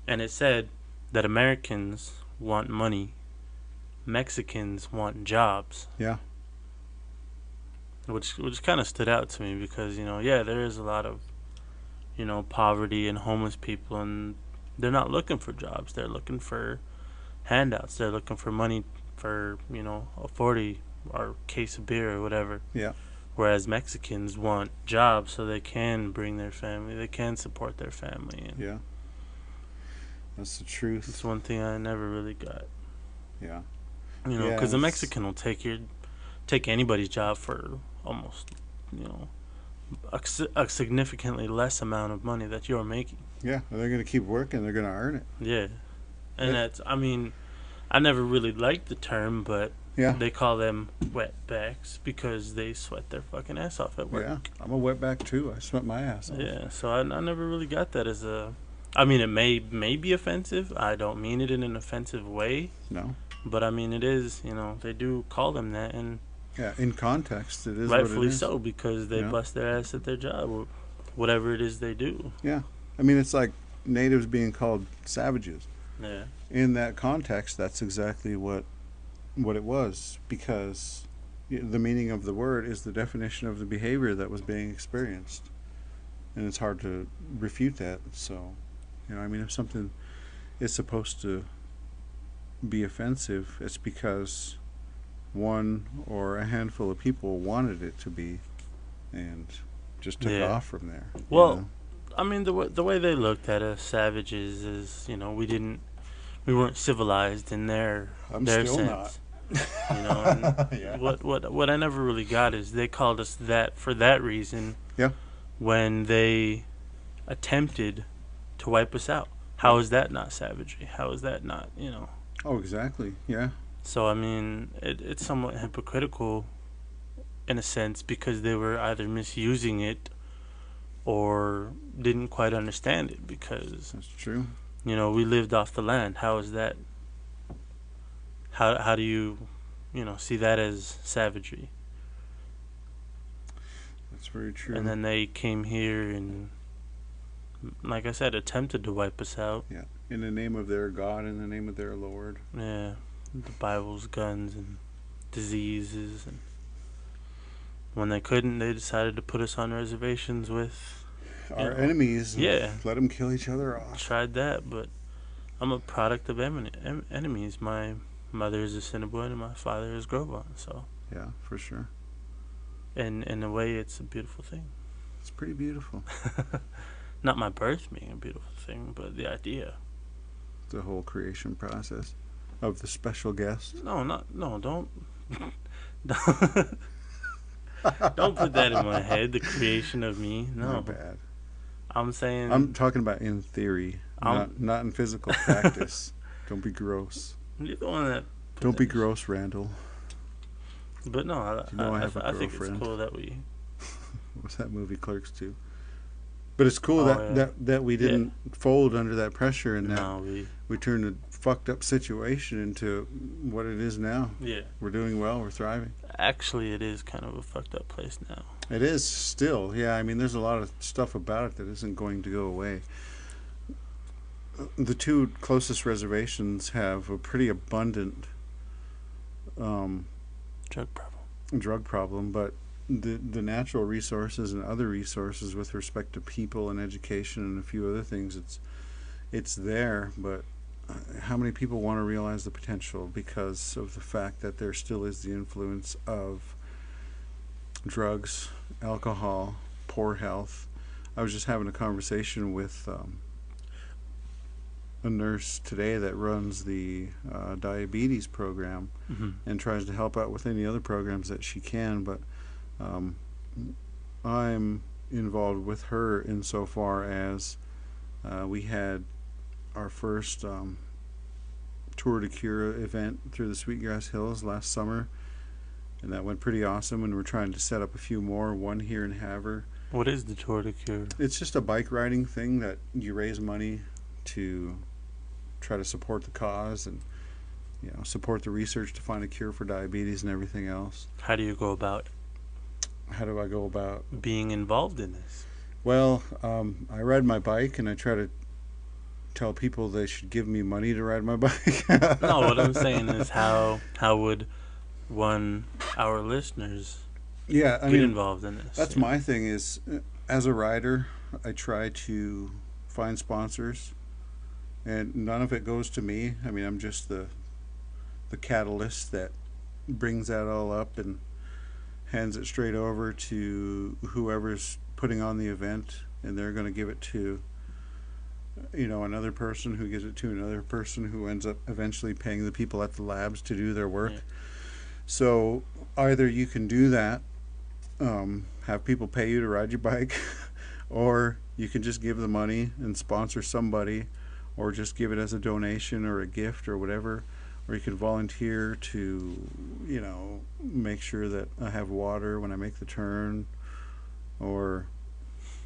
and it said that Americans want money, Mexicans want jobs. Yeah. Which kind of stood out to me because there is a lot of poverty and homeless people, and they're not looking for jobs. They're looking for handouts. They're looking for money for a 40 or case of beer or whatever. Yeah. Whereas Mexicans want jobs so they can bring their family, they can support their family. And Yeah. That's the truth. it's one thing I never really got. Yeah. Because a it's- Mexican will take anybody's job for almost a significantly less amount of money that you're making. Yeah. They're going to keep working. They're going to earn it. Yeah, and Yeah. I never really liked the term, but Yeah. they call them wetbacks because they sweat their fucking ass off at work. Yeah. I'm a wetback too. I sweat my ass off. Yeah, so I never really got that as a. I mean, it may be offensive. I don't mean it in an offensive way, No. but I mean it is. They do call them that, and Yeah. In context, it is rightfully what it is. so, because they Yeah. bust their ass at their job, or whatever it is they do. I mean, it's like natives being called savages. Yeah, In that context, that's exactly what it was, because the meaning of the word is the definition of the behavior that was being experienced, and it's hard to refute that. So, if something is supposed to be offensive, it's because one or a handful of people wanted it to be, and just took Yeah. off from there. Well, I mean, the way they looked at us savages is, we weren't civilized in their I'm their still sense. not. And Yeah. what I never really got is they called us that for that reason. Yeah. When they attempted to wipe us out, how is that not savagery? How is that not Oh, exactly. Yeah. So I mean, it's somewhat hypocritical in a sense because they were either misusing it or didn't quite understand it because That's true. we lived off the land. How is that? How do you see that as savagery? That's very And true. then they came here and, like I said, attempted to wipe us out. Yeah. In the name of their God, in the name of their Lord. Yeah, the Bible's guns and diseases, and when they couldn't, they decided to put us on reservations with, Our enemies. And yeah, let them kill each other off. tried that, but I'm a product of enemies. My mother is Assiniboine and my father is Gros Ventre, so. Yeah, for sure. And in a way, it's a beautiful thing. It's pretty beautiful. Not my birth being a beautiful thing, but the idea. The whole creation process of the special guest. No, don't don't put that in my head. The creation of me. My No, bad. I'm saying I'm talking about in theory, not in physical practice. Don't be gross. you're the one that. Don't be gross, Randall. But no, I have a I think it's girlfriend. cool that we. What's that movie, Clerks 2? But it's cool that we didn't fold under that pressure and that No, we turned a fucked up situation into what it is now. yeah. We're doing well. We're thriving. Actually, it is kind of a fucked up place now. It is still. Yeah, I mean, there's a lot of stuff about it that isn't going to go away. The two closest reservations have a pretty abundant Drug problem. but the natural resources and other resources with respect to people and education and a few other things, it's there, but how many people want to realize the potential because of the fact that there still is the influence of drugs, alcohol, poor health. I was just having a conversation with a nurse today that runs the diabetes program Mm-hmm. and tries to help out with any other programs that she can, but I'm involved with her insofar as we had our first Tour de Cure event through the Sweetgrass Hills last summer, and that went pretty awesome, and we're trying to set up a few more, one here in Havre. What is the Tour de Cure? It's just a bike riding thing that you raise money to try to support the cause and support the research to find a cure for diabetes and everything else. How do you go about How do I go about being involved in this? Well, I ride my bike and I try to tell people they should give me money to ride my bike. No, what I'm saying is how would our listeners Yeah, I get mean, involved in this? that's my thing is, as a rider, I try to find sponsors, and none of it goes to me. I mean, I'm just the catalyst that brings that all up and hands it straight over to whoever's putting on the event, and they're going to give it to another person who gives it to another person who ends up eventually paying the people at the labs to do their work. Yeah. So either you can do that, have people pay you to ride your bike, or you can just give the money and sponsor somebody, or just give it as a donation or a gift or whatever, or you could volunteer to make sure that I have water when I make the turn, or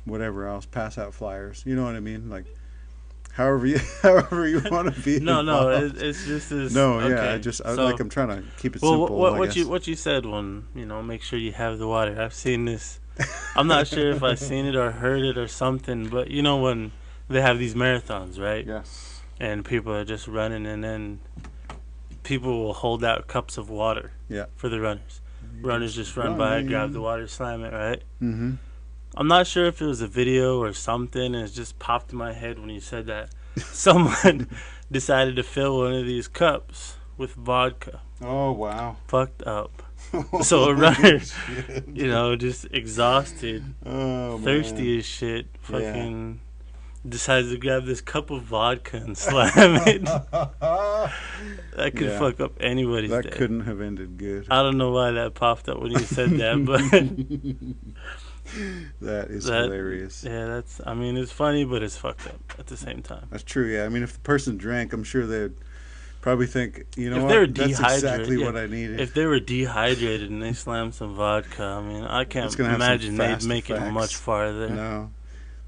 whatever else, pass out flyers, you know what I mean, like however you want to be No, involved. it's just this. No, okay. I'm trying to keep it Well, simple. what you said when make sure you have the water. I've seen this. I'm not sure if I've seen it or heard it or something, but when they have these marathons, right? Yes. And people are just running, and then people will hold out cups of water. Yeah. For the runners. Runners just run by, grab the water, slam it, right? Mm-hmm. I'm not sure if it was a video or something, and it just popped in my head when you said that. Someone decided to fill one of these cups with vodka. Oh wow. Fucked up. So a runner, Shit. just exhausted, Oh, thirsty man. as shit, fucking decides to grab this cup of vodka and slam it. That could Yeah. fuck up anybody's That day. couldn't have ended good. I don't know why that popped up when you said that, but That is hilarious. yeah, it's funny, but it's fucked up at the same time. That's true. Yeah, I mean, if the person drank, I'm sure they'd Probably think, you know If they're what? That's exactly dehydrated, what I needed. if they were dehydrated and they slammed some vodka, I mean, I It's can't gonna have some imagine they'd fast make it much effects. farther. No,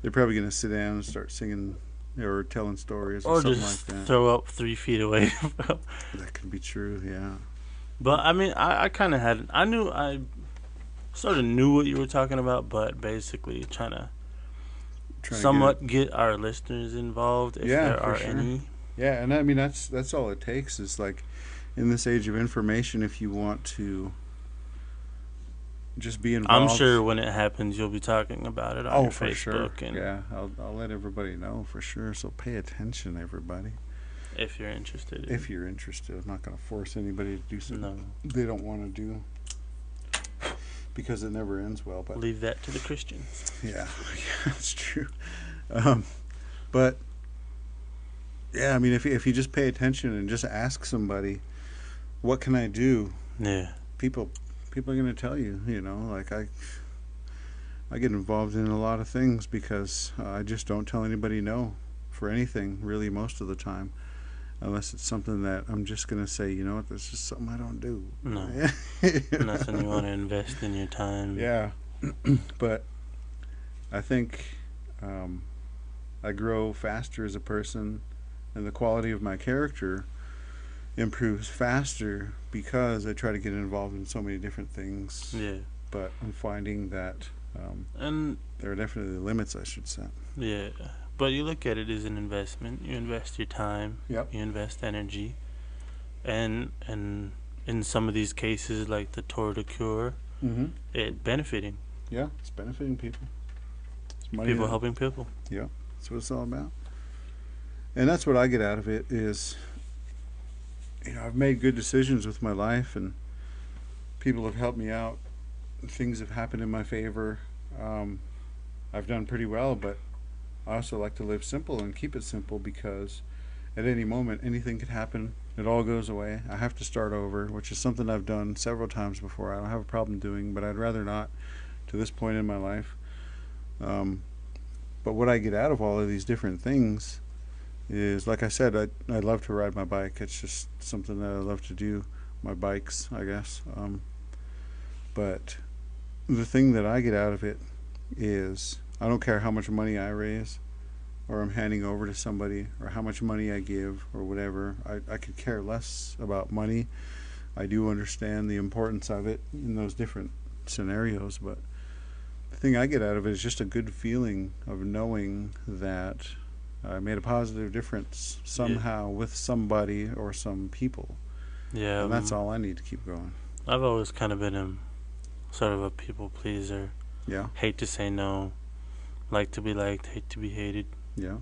they're probably gonna sit down and start singing or telling stories or Or something like just that. throw up 3 feet away. That could be true. Yeah. But I mean, I kind of had, I sort of knew what you were talking about, but basically trying to Trying to somewhat get our listeners involved if Yeah, there for are sure. any. Yeah, and I mean that's all it takes is like in this age of information, if you want to just be I'm involved. sure when it happens, you'll be talking about it on your for sure. Facebook, and Yeah, I'll let everybody know for sure. So pay attention, everybody, if you're interested. if you're interested. I'm not going to force anybody to do something No, they don't want to do because it never ends well. But leave that to the Christians. yeah, that's true. Um, but yeah, I mean, if you just pay attention and just ask somebody, what can I do? Yeah, People are going to tell you. You know, like I get involved in a lot of things because I just don't tell anybody no for anything really most of the time, unless it's something that I'm just going to say, you know what, this is something I don't do. no, You know? nothing you want to invest in your time. Yeah, but I think I grow faster as a person, and the quality of my character improves faster because I try to get involved in so many different things. Yeah, But I'm finding that and there are definitely limits I should set. yeah, but you look at it as an investment. You invest your time. Yep. You invest energy, and in some of these cases, like the Tour de Cure, Mm-hmm. it benefiting Yeah, it's benefiting people. It's money. people, helping people. That's what it's all about. And that's what I get out of it is, you know, I've made good decisions with my life, and people have helped me out. Things have happened in my favor. I've done pretty well, but I also like to live simple and keep it simple because at any moment anything could happen. It all goes away. I have to start over, which is something I've done several times before. I don't have a problem doing, but I'd rather not to this point in my life. But what I get out of all of these different things is, like I said, I love to ride my bike. It's just something that I love to do. My bikes, I guess. But the thing that I get out of it is I don't care how much money I raise or I'm handing over to somebody or how much money I give or whatever. I could care less about money. I do understand the importance of it in those different scenarios, but the thing I get out of it is just a good feeling of knowing that I made a positive difference somehow with somebody or some people. Yeah, And that's all I need to keep going. I've always kind of been a sort of a people pleaser. Yeah. Hate to say no, like to be liked, hate to be hated. Yeah.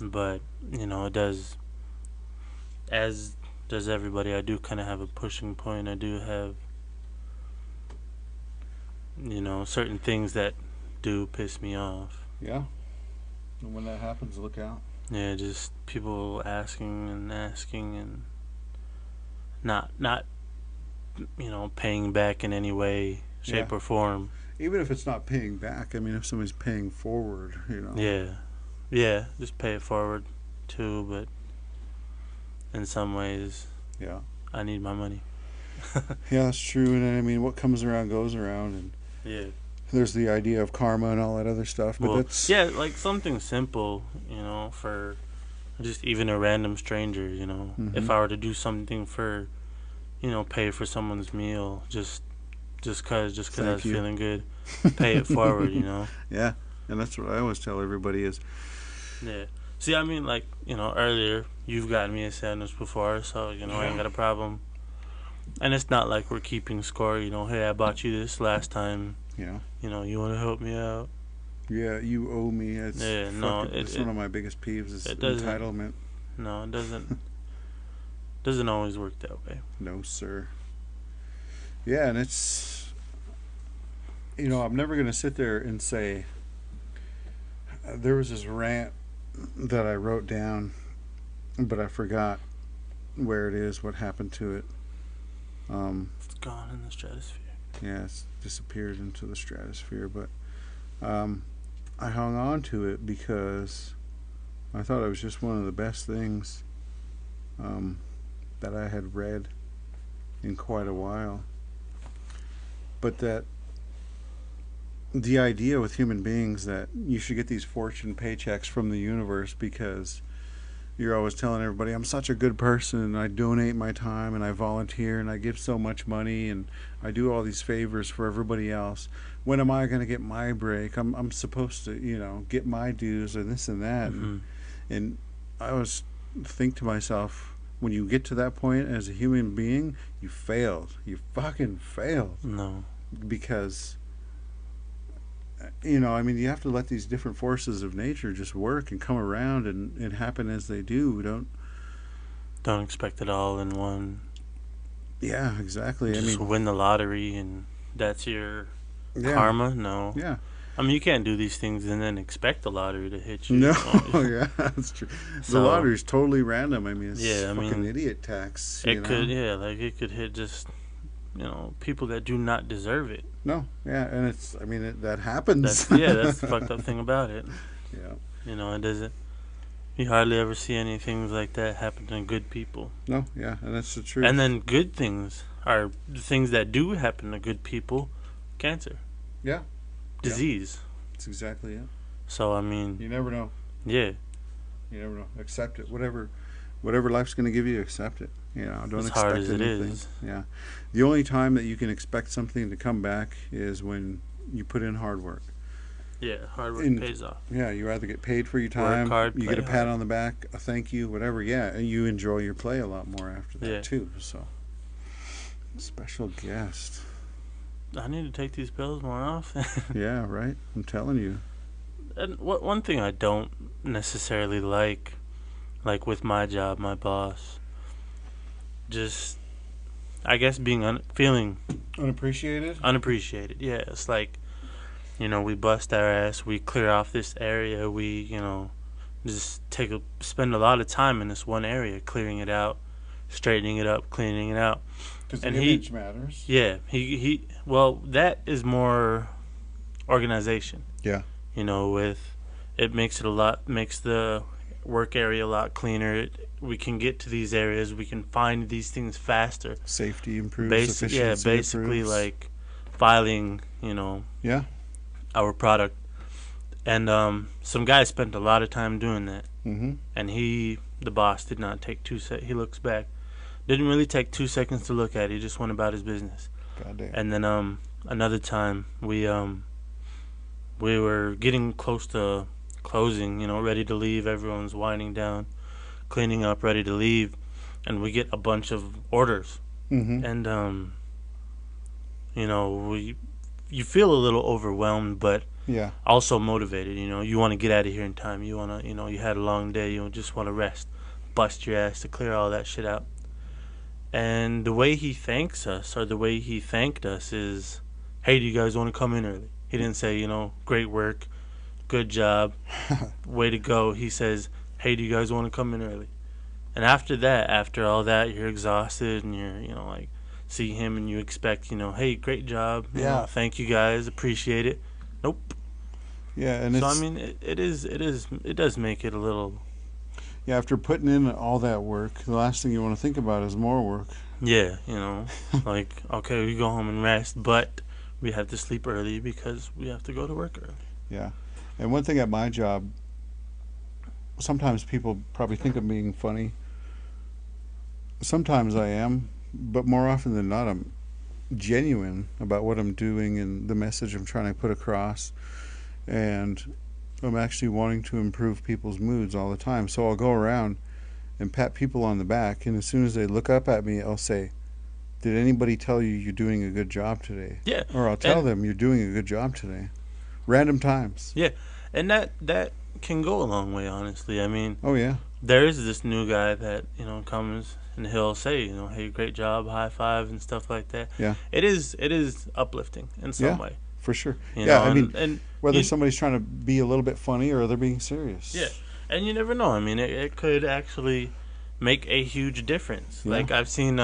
But you know, it does, as does everybody. I do kind of have a pushing point. I do have, you know, certain things that do piss me off. Yeah. And when that happens, look out. Yeah, just people asking and not you know, paying back in any way, shape, Yeah. or form. Even if it's not paying back, I mean, if somebody's paying forward, you know. Yeah, just pay it forward too. But in some ways, Yeah. I need my money. Yeah, that's true. And I mean, what comes around goes around. And Yeah. there's the idea of karma and all that other stuff. But Well, that's. yeah, like something simple, you know, for just even a random stranger, you know. Mhm. If I were to do something for, you know, pay for someone's meal, just cause I was Thank you. feeling good, pay it forward, you know. Yeah. And that's what I always tell everybody is, Yeah. See, I mean, like, you know, earlier you've gotten me a sandwich before, so you know I ain't got a problem. And it's not like we're keeping score, you know. Hey, I bought you this last time. Yeah. You know, you want to help me out? Yeah, you owe me. It's Yeah, no, it's one of my biggest peeves is it doesn't. entitlement. No, it doesn't always work that way. No, sir. Yeah, and it's, you know, I'm never going to sit there and say, there was this rant that I wrote down, but I forgot where it is, what happened to it. It's gone in the stratosphere. Yeah, it's disappeared into the stratosphere, but I hung on to it because I thought it was just one of the best things that I had read in quite a while. But that the idea with human beings that you should get these fortune paychecks from the universe because you're always telling everybody, I'm such a good person and I donate my time and I volunteer and I give so much money and I do all these favors for everybody else. When am I going to get my break? I'm supposed to, get my dues and this and that. Mm-hmm. And I always think to myself, when you get to that point as a human being, you failed. You fucking failed. No. Because, you have to let these different forces of nature just work and come around and happen as they do. Don't expect it all in one. Yeah, exactly. Just win the lottery and that's your karma? No. Yeah. You can't do these things and then expect the lottery to hit you. No, yeah, that's true. The lottery's totally random. It's fucking idiot tax. It could hit just, people that do not deserve it. No, yeah, and that happens. That's the fucked up thing about it. Yeah. It doesn't. You hardly ever see any things like that happen to good people. No, yeah, and that's the truth. And then good things are the things that do happen to good people. Cancer. Yeah. Disease. That's exactly it. So, you never know. Yeah. You never know. Accept it. Whatever life's going to give you, accept it. Don't as expect hard as anything. It is. Yeah. The only time that you can expect something to come back is when you put in hard work. Yeah, hard work pays off. Yeah, you either get paid for your time, work hard, you get a pat hard. on the back, a thank you, whatever. Yeah, and you enjoy your play a lot more after that too. So, special guest. I need to take these pills more often. Yeah, right. I'm telling you. And one thing I don't necessarily like with my job, my boss, just I guess feeling unappreciated. Yeah, it's like, we bust our ass, we clear off this area, we just spend a lot of time in this one area, clearing it out, straightening it up, cleaning it out. Because the image matters. Yeah, that is more organization. Yeah. It makes the work area a lot cleaner. We can get to these areas. We can find these things faster. Safety improves. Efficiency basically improves. like filing. Yeah. Our product, and some guy spent a lot of time doing that. Mm-hmm. And the boss, did not take 2 seconds. He looks back, didn't really take 2 seconds to look at it. He just went about his business. Goddamn. And then another time we were getting close to closing, ready to leave. Everyone's winding down, cleaning up, ready to leave, and we get a bunch of orders. Mm-hmm. And you feel a little overwhelmed, but also motivated. You want to get out of here in time. You want to, you had a long day. You just want to rest, bust your ass to clear all that shit out. And the way he thanks us, or the way he thanked us, is, "Hey, do you guys want to come in early?" He didn't say, "Great work, good job, way to go." He says, "Hey, do you guys want to come in early?" And after all that, you're exhausted and you're, see him and you expect, "Hey, great job. Thank you guys. Appreciate it." Nope. Yeah, and so it does make it a little. Yeah, after putting in all that work, the last thing you want to think about is more work. Yeah, okay, we go home and rest, but we have to sleep early because we have to go to work early. Yeah, and one thing at my job, sometimes people probably think I'm being funny. Sometimes I am, but more often than not, I'm genuine about what I'm doing and the message I'm trying to put across. And I'm actually wanting to improve people's moods all the time. So I'll go around and pat people on the back, and as soon as they look up at me, I'll say, "Did anybody tell you you're doing a good job today?" Yeah. Or I'll tell them, "You're doing a good job today." Random times. Yeah, and that can go a long way, honestly. Oh yeah. There is this new guy that comes and he'll say, "Hey, great job," high five and stuff like that. Yeah. It is uplifting in some way. For sure. And whether somebody's trying to be a little bit funny or they're being serious. Yeah, and you never know. It could actually make a huge difference. Yeah. Like I've seen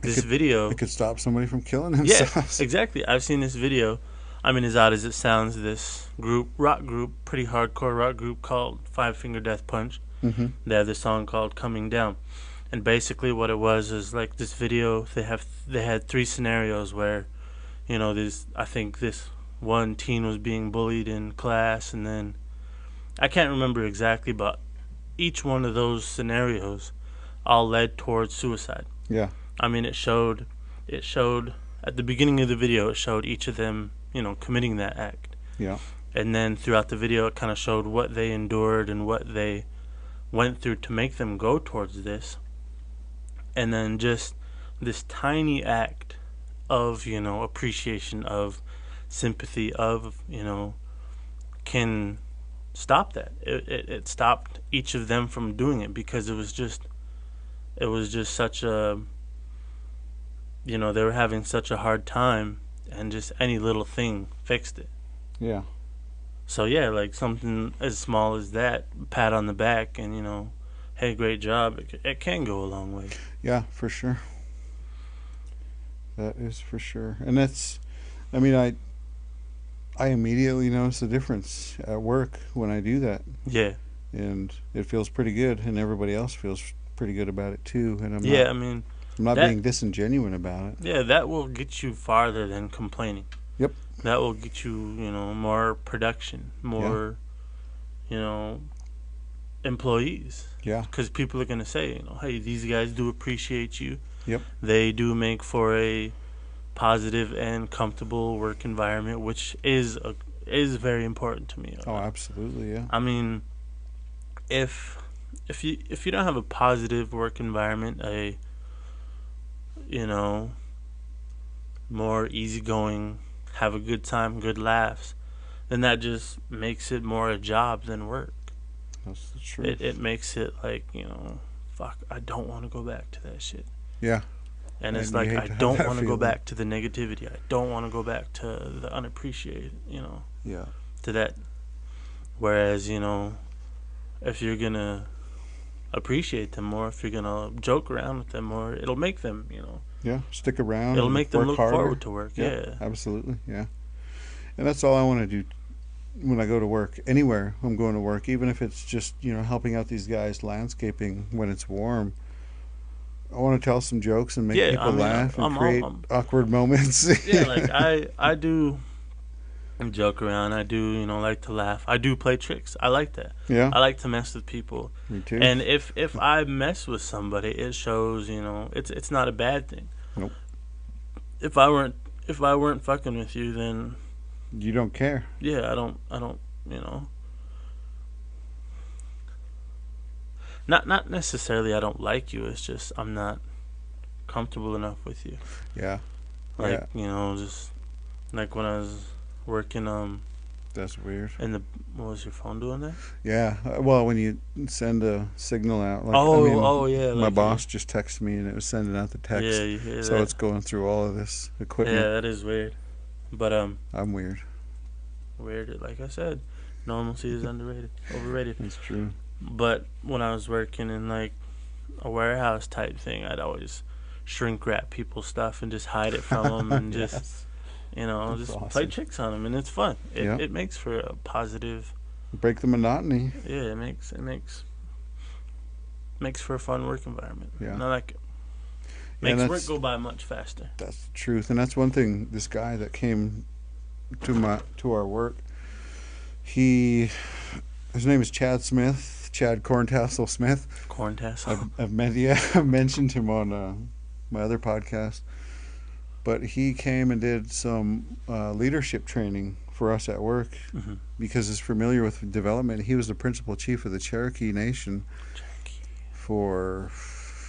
this video. It could stop somebody from killing themselves. Yeah, exactly. I've seen this video. As odd as it sounds, this rock group, pretty hardcore rock group called Five Finger Death Punch. Mm-hmm. They have this song called "Coming Down," And basically, what it was is like this video. They had three scenarios where, I think this one teen was being bullied in class, and then I can't remember exactly, but each one of those scenarios all led towards suicide. Yeah. I mean, it showed at the beginning of the video, it showed each of them, committing that act. Yeah. And then throughout the video, it kind of showed what they endured and what they went through to make them go towards this. And then just this tiny act of, appreciation, of sympathy, of, can stop that. It stopped each of them from doing it, because it was just such a, they were having such a hard time, and just any little thing fixed it. Yeah. So yeah, like something as small as that, pat on the back, and hey, great job. It can go a long way. Yeah, for sure. That is for sure. And that's, I mean, I immediately notice the difference at work when I do that. Yeah. And it feels pretty good, and everybody else feels pretty good about it too. And I'm not being disingenuous about it. Yeah, that will get you farther than complaining. Yep. That will get you, more production, more, employees. Yeah. Because people are going to say, hey, these guys do appreciate you. Yep. They do make for a positive and comfortable work environment, which is very important to me. Oh, absolutely, yeah. I mean, if you don't have a positive work environment, a more easygoing, have a good time, good laughs, then that just makes it more a job than work. That's the truth. It makes it like, fuck, I don't want to go back to that shit. Yeah. And it's like, I don't want to go back to the negativity. I don't want to go back to the unappreciated, Yeah. to that. Whereas, if you're going to appreciate them more, if you're going to joke around with them more, it'll make them, Yeah, stick around. It'll make them look harder. forward to work. Yeah. Absolutely, yeah. And that's all I want to do when I go to work. Anywhere I'm going to work, even if it's just, helping out these guys landscaping when it's warm. I want to tell some jokes and make people laugh and create awkward moments. Yeah, like I do joke around. I do, like to laugh. I do play tricks. I like that. Yeah. I like to mess with people. Me too. And if I mess with somebody, it shows, it's not a bad thing. Nope. If I weren't fucking with you, then you don't care. Yeah, I don't, Not necessarily I don't like you, it's just I'm not comfortable enough with you. Yeah. Like, just like when I was working That's weird. What was your phone doing there? Yeah. Well, when you send a signal out, like yeah. My boss just texted me and it was sending out the text. Yeah, you hear so that. It's going through all of this equipment. Yeah, that is weird. But I'm weird. Weird, like I said, normalcy is overrated. That's true. But when I was working in like a warehouse type thing, I'd always shrink wrap people's stuff and just hide it from them and yes. just awesome. play tricks on them, and it's fun. It makes for a positive. Break the monotony. Yeah, it makes for a fun work environment. Yeah, and I like it. Makes work go by much faster. That's the truth, and that's one thing. This guy that came to our work, his name is Chad Smith. Chad Corntassel Smith. Corntassel. I've mentioned him on my other podcast. But he came and did some leadership training for us at work because he's familiar with development. He was the principal chief of the Cherokee Nation for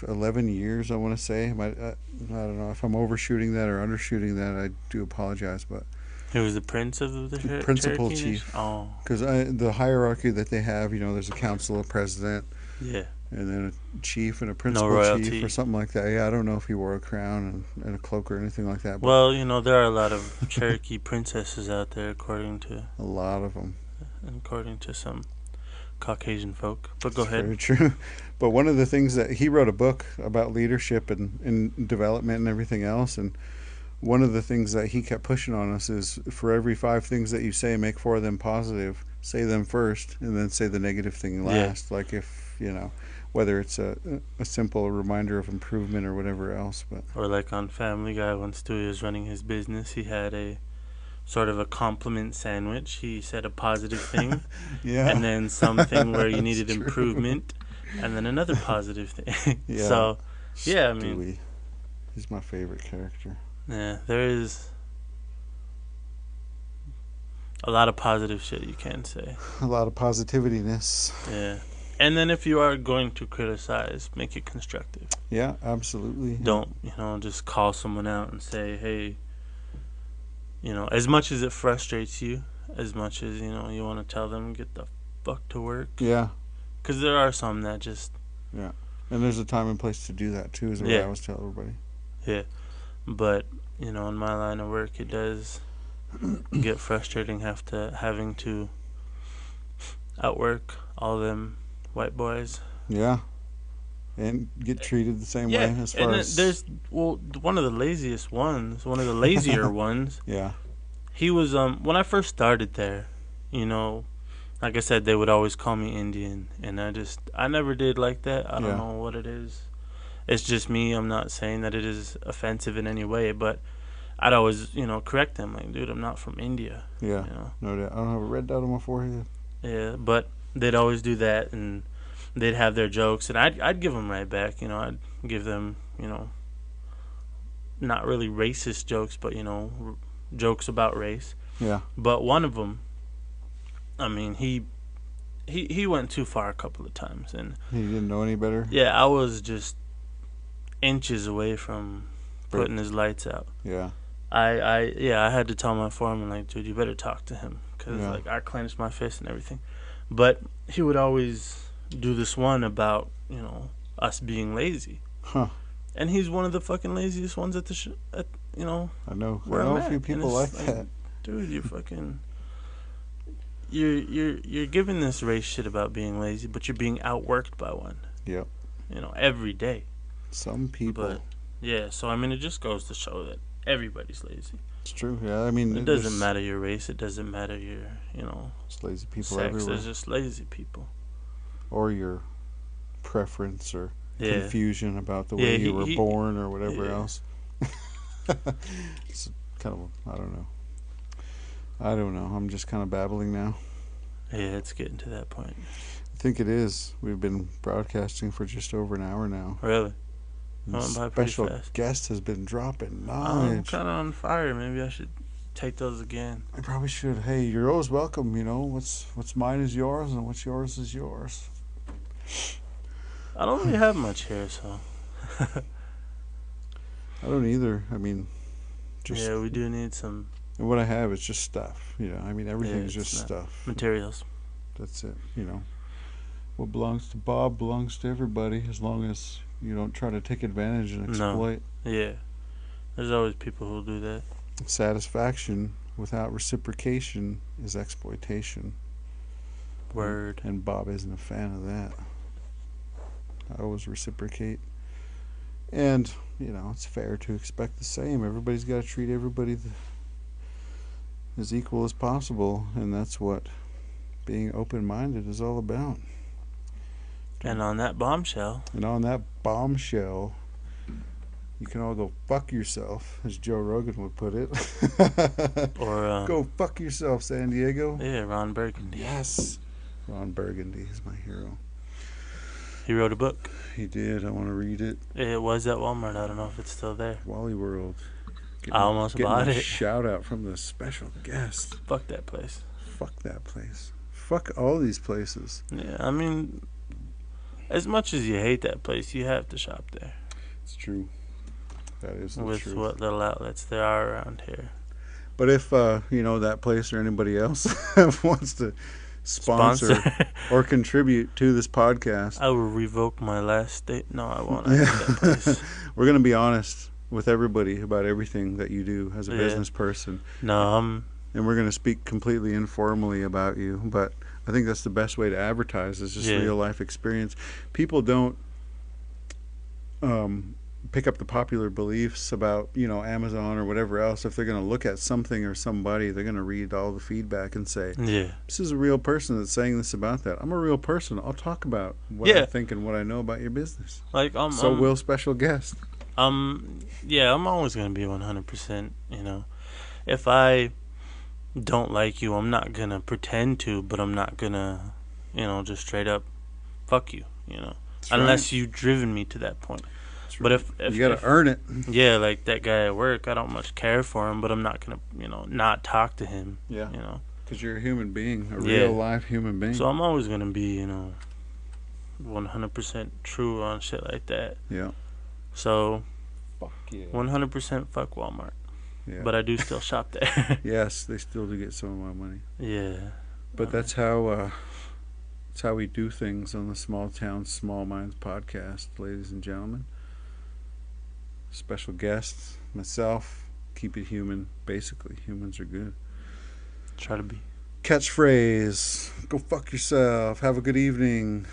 11 years, I want to say. I don't know if I'm overshooting that or undershooting that. I do apologize, but he was the prince of the principal Cherokee chief. Nation? Oh, because the hierarchy that they have, there's a council, a president, yeah, and then a chief and a principal chief or something like that. Yeah, I don't know if he wore a crown and a cloak or anything like that. But well, there are a lot of Cherokee princesses out there, according to a lot of them, according to some Caucasian folk. But go ahead. Very true. But one of the things that he wrote a book about leadership and development and everything else, and one of the things that he kept pushing on us is for every 5 things that you say, make 4 of them positive. Say them first, and then say the negative thing last. Yeah. Like if whether it's a simple reminder of improvement or whatever else. But Or like on Family Guy, when Stewie was running his business, he had a sort of a compliment sandwich. He said a positive thing, yeah, and then something where you That's needed true. improvement, and then another positive thing. Yeah. So, yeah, I mean, Stewie, he's my favorite character. yeah, there is a lot of positive shit you can say. A lot of positivityness. Yeah. And then if you are going to criticize, make it constructive. Yeah, absolutely. Don't, just call someone out and say, hey, as much as it frustrates you, as much as, you want to tell them, get the fuck to work. Yeah. Because there are some that just... Yeah. And there's a time and place to do that, too, is what I always tell everybody. Yeah. But, in my line of work, it does get frustrating having to outwork all them white boys. Yeah. And get treated the same way as far as... there's, one of the laziest ones, one of the lazier ones. Yeah. He was, when I first started there, like I said, they would always call me Indian. And I never did like that. I don't know what it is. It's just me. I'm not saying that it is offensive in any way, but I'd always, correct them. Like, dude, I'm not from India. Yeah. No doubt. I don't have a red dot on my forehead. Yeah, but they'd always do that, and they'd have their jokes, and I'd give them right back. I'd give them, not really racist jokes, but jokes about race. Yeah. But one of them, I mean, he went too far a couple of times, and he didn't know any better. Yeah, I was just inches away from putting his lights out. Yeah. I had to tell my foreman, like, dude, you better talk to him, because like I clenched my fist and everything. But he would always do this one about us being lazy. Huh. And he's one of the fucking laziest ones at the I know. I know a few people like that. Dude, you fucking you're giving this race shit about being lazy, but you're being outworked by one. Yep. Every day. Some people. But yeah, so I mean, it just goes to show that everybody's lazy. It's true. Yeah, I mean, it doesn't matter your race. It doesn't matter your it's lazy people sex. everywhere. There's just lazy people. Or your preference or confusion about the way you were born or whatever else. It's kind of, I don't know. I'm just kind of babbling now. Yeah, it's getting to that point. I think it is. We've been broadcasting for just over an hour now. Really? Special guest has been dropping knowledge. I'm kind of on fire. Maybe I should take those again. I probably should. Hey, you're always welcome. What's mine is yours, and what's yours is yours. I don't really have much hair, so. I don't either. I mean, we do need some. And what I have is just stuff. I mean, everything's just stuff. Materials. That's it. What belongs to Bob belongs to everybody, as long as you don't try to take advantage and exploit. No. Yeah. There's always people who'll do that. Satisfaction without reciprocation is exploitation. Word. And Bob isn't a fan of that. I always reciprocate. And, it's fair to expect the same. Everybody's got to treat everybody as equal as possible, and that's what being open-minded is all about. And on that bombshell, you can all go fuck yourself, as Joe Rogan would put it. Or go fuck yourself, San Diego. Yeah, Ron Burgundy. Yes. Ron Burgundy is my hero. He wrote a book. He did. I want to read it. It was at Walmart. I don't know if it's still there. Wally World. I almost bought it. Shout out from the special guest. Fuck that place. Fuck that place. Fuck all these places. Yeah, I mean, as much as you hate that place, you have to shop there. It's true. That is the truth. With what little outlets there are around here. But if, that place or anybody else wants to sponsor or contribute to this podcast, I will revoke my last state. No, I won't. I hate that place. We're going to be honest with everybody about everything that you do as a business person. No, and we're going to speak completely informally about you, but I think that's the best way to advertise is just real life experience. People don't pick up the popular beliefs about, Amazon or whatever else. If they're going to look at something or somebody, they're going to read all the feedback and say, Yeah. this is a real person that's saying this about that. I'm a real person. I'll talk about what I Yeah. think and what I know about your business. Like So will special guest. yeah, I'm always gonna be 100%. If I don't like you, I'm not gonna pretend to, but I'm not gonna, just straight up fuck you. That's Unless right. you've driven me to that point. That's But right. if You got if, to earn it. yeah, like that guy at work, I don't much care for him, but I'm not gonna, not talk to him. Yeah. You know. Because you're a human being, a Yeah. real live human being. So I'm always gonna be, 100% true on shit like that. Yeah. So Fuck yeah. 100% fuck Walmart. Yeah. But I do still shop there. Yes, they still do get some of my money. Yeah. But that's how we do things on the Small Towns, Small Minds podcast, ladies and gentlemen. Special guests, myself, keep it human. Basically, humans are good. Try to be. Catchphrase: go fuck yourself. Have a good evening.